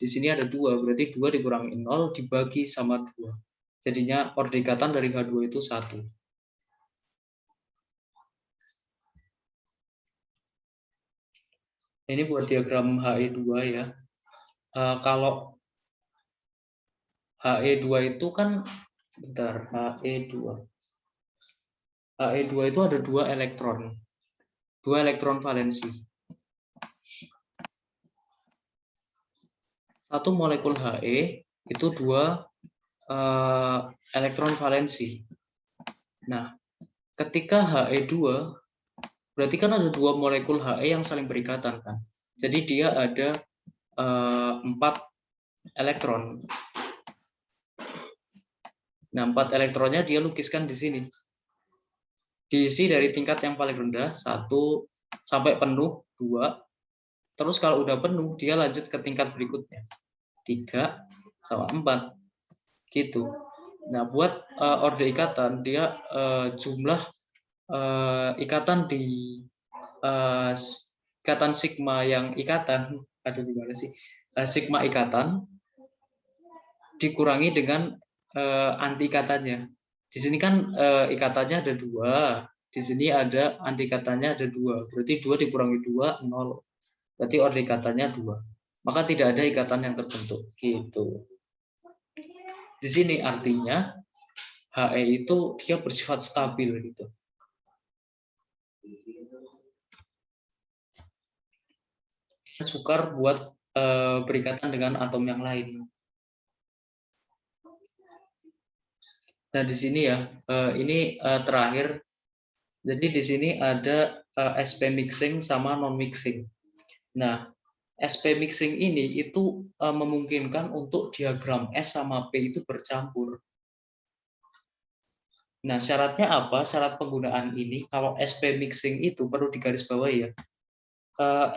Di sini ada 2, berarti 2 dikurangi 0 dibagi sama 2. Jadinya order ikatan dari H2 itu 1. Ini buat diagram He2 ya. Kalau He2 itu kan, bentar, He2 itu ada 2 elektron. 2 elektron valensi. Satu molekul He itu 2 elektron valensi. Nah, ketika He2 berarti kan ada 2 molekul He yang saling berikatan kan. Jadi dia ada 4 elektron. Nah, 4 elektronnya dia lukiskan di sini. Diisi dari tingkat yang paling rendah 1 sampai penuh 2. Terus kalau udah penuh dia lanjut ke tingkat berikutnya 3 sama 4 gitu. Nah, buat order ikatan dia jumlah ikatan di ikatan sigma yang ikatan, aduh gimana sih, sigma ikatan dikurangi dengan anti ikatannya. Di sini kan ikatannya ada 2, di sini ada anti ikatannya ada 2, berarti 2 dikurangi 2, 0. Berarti order ikatannya 2. Maka tidak ada ikatan yang terbentuk. Gitu. Di sini artinya He itu dia bersifat stabil gitu. Sukar buat berikatan dengan atom yang lain. Nah di sini ya, ini terakhir. Jadi di sini ada SP mixing sama non mixing. Nah SP mixing ini itu memungkinkan untuk diagram S sama P itu bercampur. Nah, syaratnya apa? Syarat penggunaan ini, kalau SP mixing itu perlu digarisbawahi ya.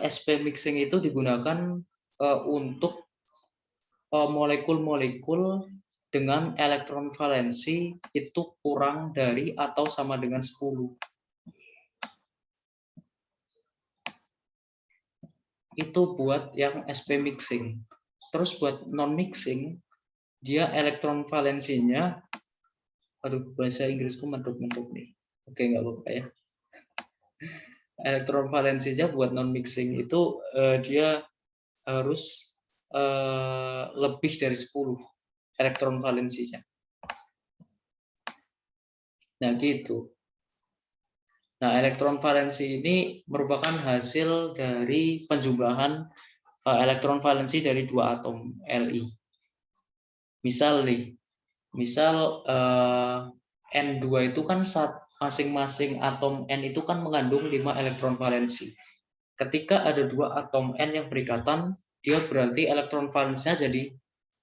SP mixing itu digunakan untuk molekul-molekul dengan elektron valensi itu kurang dari atau sama dengan 10. Itu buat yang SP mixing. Terus buat non mixing, dia elektron valensinya, aduh bahasa Inggrisku mentok-mentok nih. Oke, nggak apa-apa ya. Elektron valensinya buat non mixing itu dia harus lebih dari 10 elektron valensinya. Nah, gitu. Nah, elektron valensi ini merupakan hasil dari penjumlahan elektron valensi dari 2 atom Li. Misal nih, misal N2 itu kan masing-masing atom N itu kan mengandung 5 elektron valensi. Ketika ada 2 atom N yang berikatan, dia berarti elektron valensinya jadi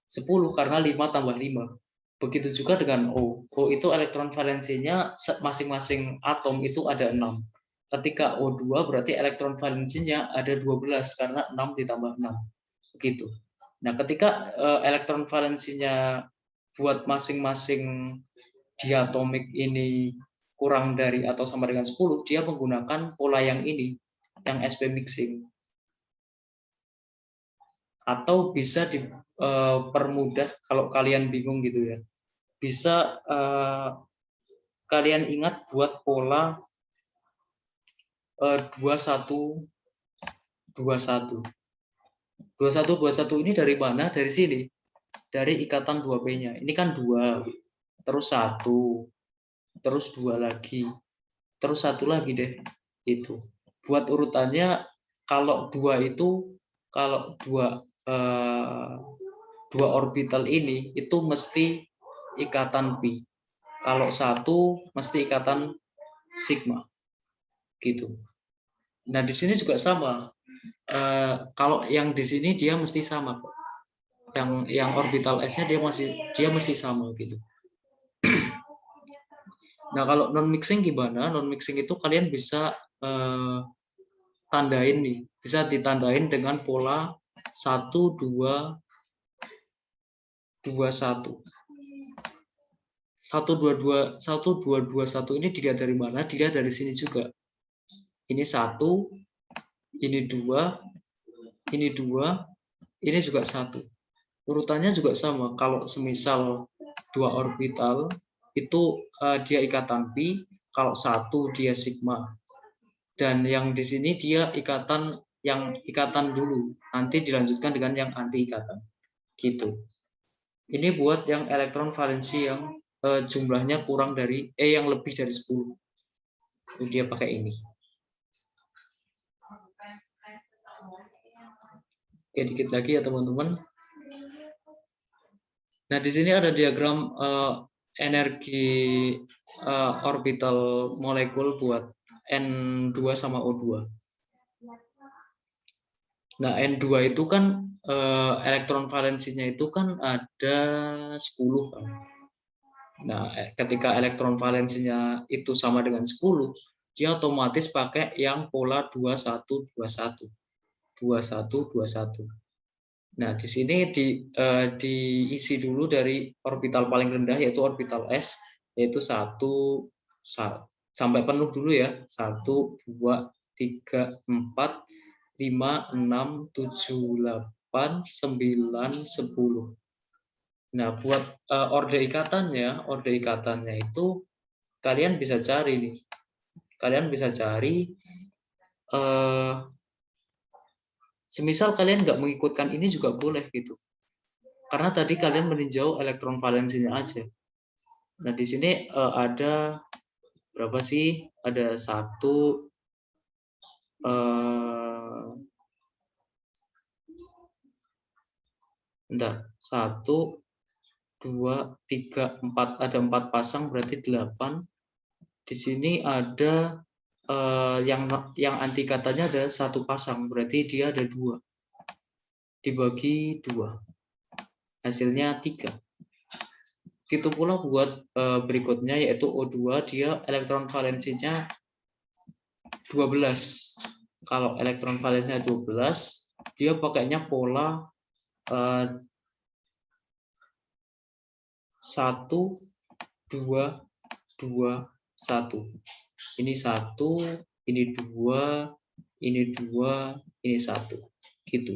10 karena 5 tambah 5. Begitu juga dengan O. O itu elektron valensinya masing-masing atom itu ada 6. Ketika O2 berarti elektron valensinya ada 12 karena 6 ditambah 6. Begitu. Nah, ketika elektron valensinya buat masing-masing diatomik ini kurang dari atau sama dengan 10, dia menggunakan pola yang ini, yang SP mixing. Atau bisa dipermudah kalau kalian bingung gitu ya. Bisa kalian ingat buat pola 21 21. 21 21 ini dari mana? Dari sini. Dari ikatan 2P-nya. Ini kan 2, terus 1, terus 2 lagi. Terus 1 lagi deh. Itu. Buat urutannya kalau 2 itu kalau 2 orbital ini itu mesti ikatan pi. Kalau 1 mesti ikatan sigma. Gitu. Nah, di sini juga sama. Kalau yang di sini dia mesti sama kok. Yang orbital S-nya dia mesti sama gitu. Nah, kalau non mixing gimana? Non mixing itu kalian bisa tandain nih. Bisa ditandain dengan pola 1 2 2 1. 1 2 2 1 2 2 1 ini dilihat dari mana? Dilihat dari sini juga. Ini 1, ini 2, ini 2, ini juga 1. Urutannya juga sama. Kalau semisal 2 orbital itu dia ikatan pi, kalau 1 dia sigma. Dan yang di sini dia ikatan dulu, nanti dilanjutkan dengan yang anti ikatan. Gitu. Ini buat yang elektron valensi yang jumlahnya kurang dari yang lebih dari 10. Dia pakai ini. Oke, dikit lagi ya teman-teman. Nah, di sini ada diagram energi orbital molekul buat N2 sama O2. Nah, N2 itu kan elektron valensinya itu kan ada 10 kan. Nah, ketika elektron valensinya itu sama dengan 10, dia otomatis pakai yang pola 21 21. 21 21. Nah, di sini diisi dulu dari orbital paling rendah yaitu orbital S, yaitu 1 sampai penuh dulu ya. 1 2 3 4 5, 6, 7, 8, 9, 10. Nah, buat orde ikatannya itu kalian bisa cari nih. Kalian bisa cari, semisal kalian nggak mengikutkan ini juga boleh gitu. Karena tadi kalian meninjau elektron valensinya aja. Nah, di sini ada berapa sih? Ada 1, 1, 2, 3, 4. Ada 4 pasang berarti 8. Di sini ada yang anti katanya ada 1 pasang, berarti dia ada 2. Dibagi 2. Hasilnya 3. Begitu pula buat berikutnya yaitu O2, dia elektron valensinya 12. Kalau elektron valensinya 12, dia pakainya pola 1, 2, 2, 1. Ini 1, ini 2, ini 2, ini 1. Gitu.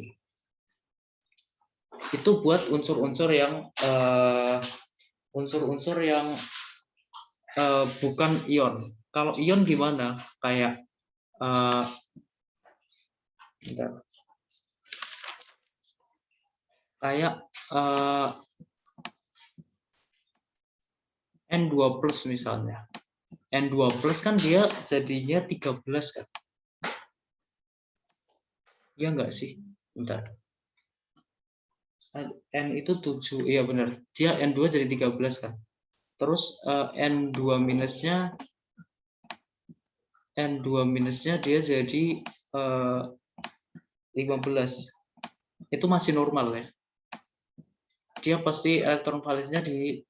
Itu buat unsur-unsur yang bukan ion. Kalau ion gimana? Kayak N2+ misalnya. N2+ kan dia jadinya 13 kan? Iya enggak sih? Bentar. N itu 7, iya benar. Dia N2 jadi 13 kan? Terus N2 minusnya dia jadi 15. Itu masih normal ya. Dia pasti elektron valensinya di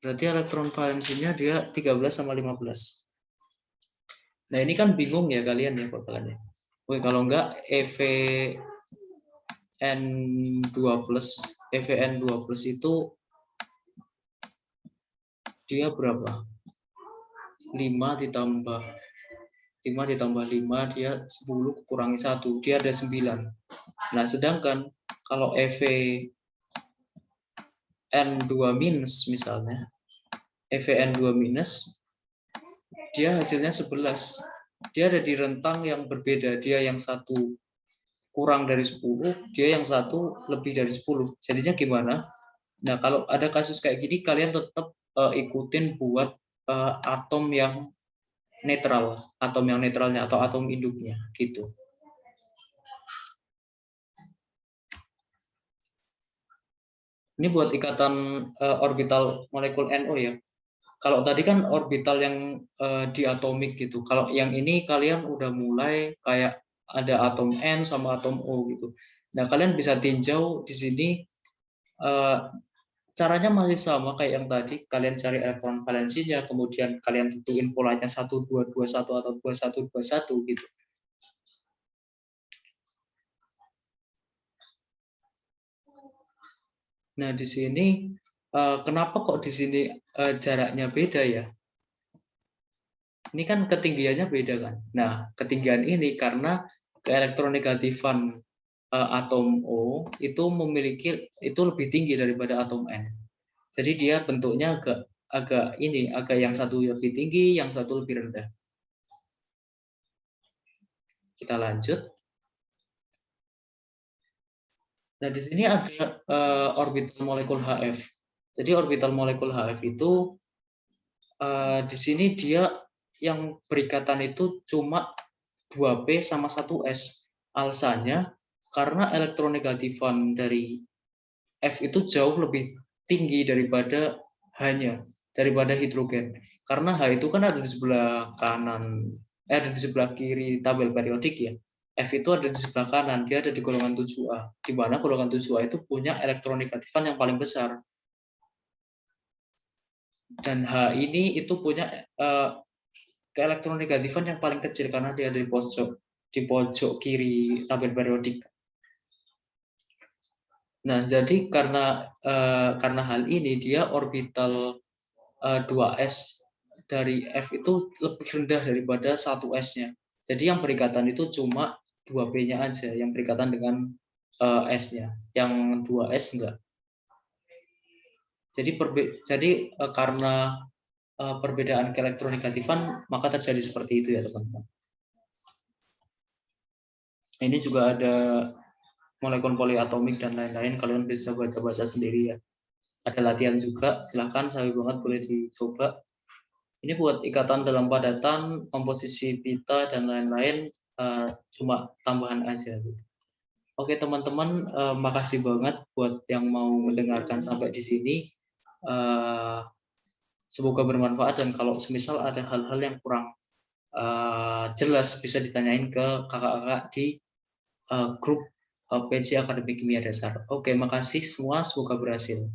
berarti elektron valensinya dia 13 sama 15. Nah, ini kan bingung ya kalian ya bakalannya. Oke, kalau enggak EVN2+ itu dia berapa? 5 ditambah 5 dia 10 kurangi 1, dia ada 9. Nah, sedangkan kalau EVN2- misalnya, EVN2- dia hasilnya 11. Dia ada di rentang yang berbeda. Dia yang 1 kurang dari 10, dia yang 1 lebih dari 10. Jadinya gimana? Nah, kalau ada kasus kayak gini, kalian tetap ikutin buat atom yang netral, atom yang netralnya atau atom induknya, gitu. Ini buat ikatan orbital molekul NO ya. Kalau tadi kan orbital yang diatomik gitu. Kalau yang ini kalian udah mulai kayak ada atom N sama atom O gitu. Nah, kalian bisa tinjau di sini caranya masih sama kayak yang tadi. Kalian cari elektron valensinya, kemudian kalian tentuin polanya 1, 2, 2, 1 atau 21, 21 gitu. Nah, di sini kenapa kok di sini jaraknya beda ya? Ini kan ketinggiannya beda kan. Nah, ketinggian ini karena keelektronegatifan atom O itu lebih tinggi daripada atom N. Jadi dia bentuknya agak yang satu lebih tinggi, yang satu lebih rendah. Kita lanjut. Nah, di sini ada orbital molekul HF. Jadi orbital molekul HF itu di sini dia yang berikatan itu cuma 2p sama 1s. Alasannya karena elektronegatifan dari F itu jauh lebih tinggi daripada daripada hidrogen. Karena H itu kan ada di sebelah kanan, ada di sebelah kiri tabel periodik ya. F itu ada di sebelah kanan, dia ada di golongan 7A, di mana golongan 7A itu punya elektronegatifan yang paling besar. Dan H ini itu punya keelektronegatifan yang paling kecil karena dia ada di pojok kiri tabel periodik. Nah, jadi karena hal ini dia orbital 2s dari F itu lebih rendah daripada 1S-nya. Jadi yang berikatan itu cuma 2P-nya aja, yang berikatan dengan S-nya. Yang 2S enggak. Jadi karena perbedaan keelektronegatifan, maka terjadi seperti itu ya teman-teman. Ini juga ada molekul poliatomik dan lain-lain, kalian bisa baca-baca sendiri ya. Ada latihan juga, silahkan saya banget boleh dicoba. Ini buat ikatan dalam padatan, komposisi pita dan lain-lain, cuma tambahan aja. Oke teman-teman, makasih banget buat yang mau mendengarkan sampai di sini. Semoga bermanfaat, dan kalau semisal ada hal-hal yang kurang jelas bisa ditanyain ke kakak-kakak di grup PJ Akademi Kimia Dasar. Oke, makasih semua, semoga berhasil.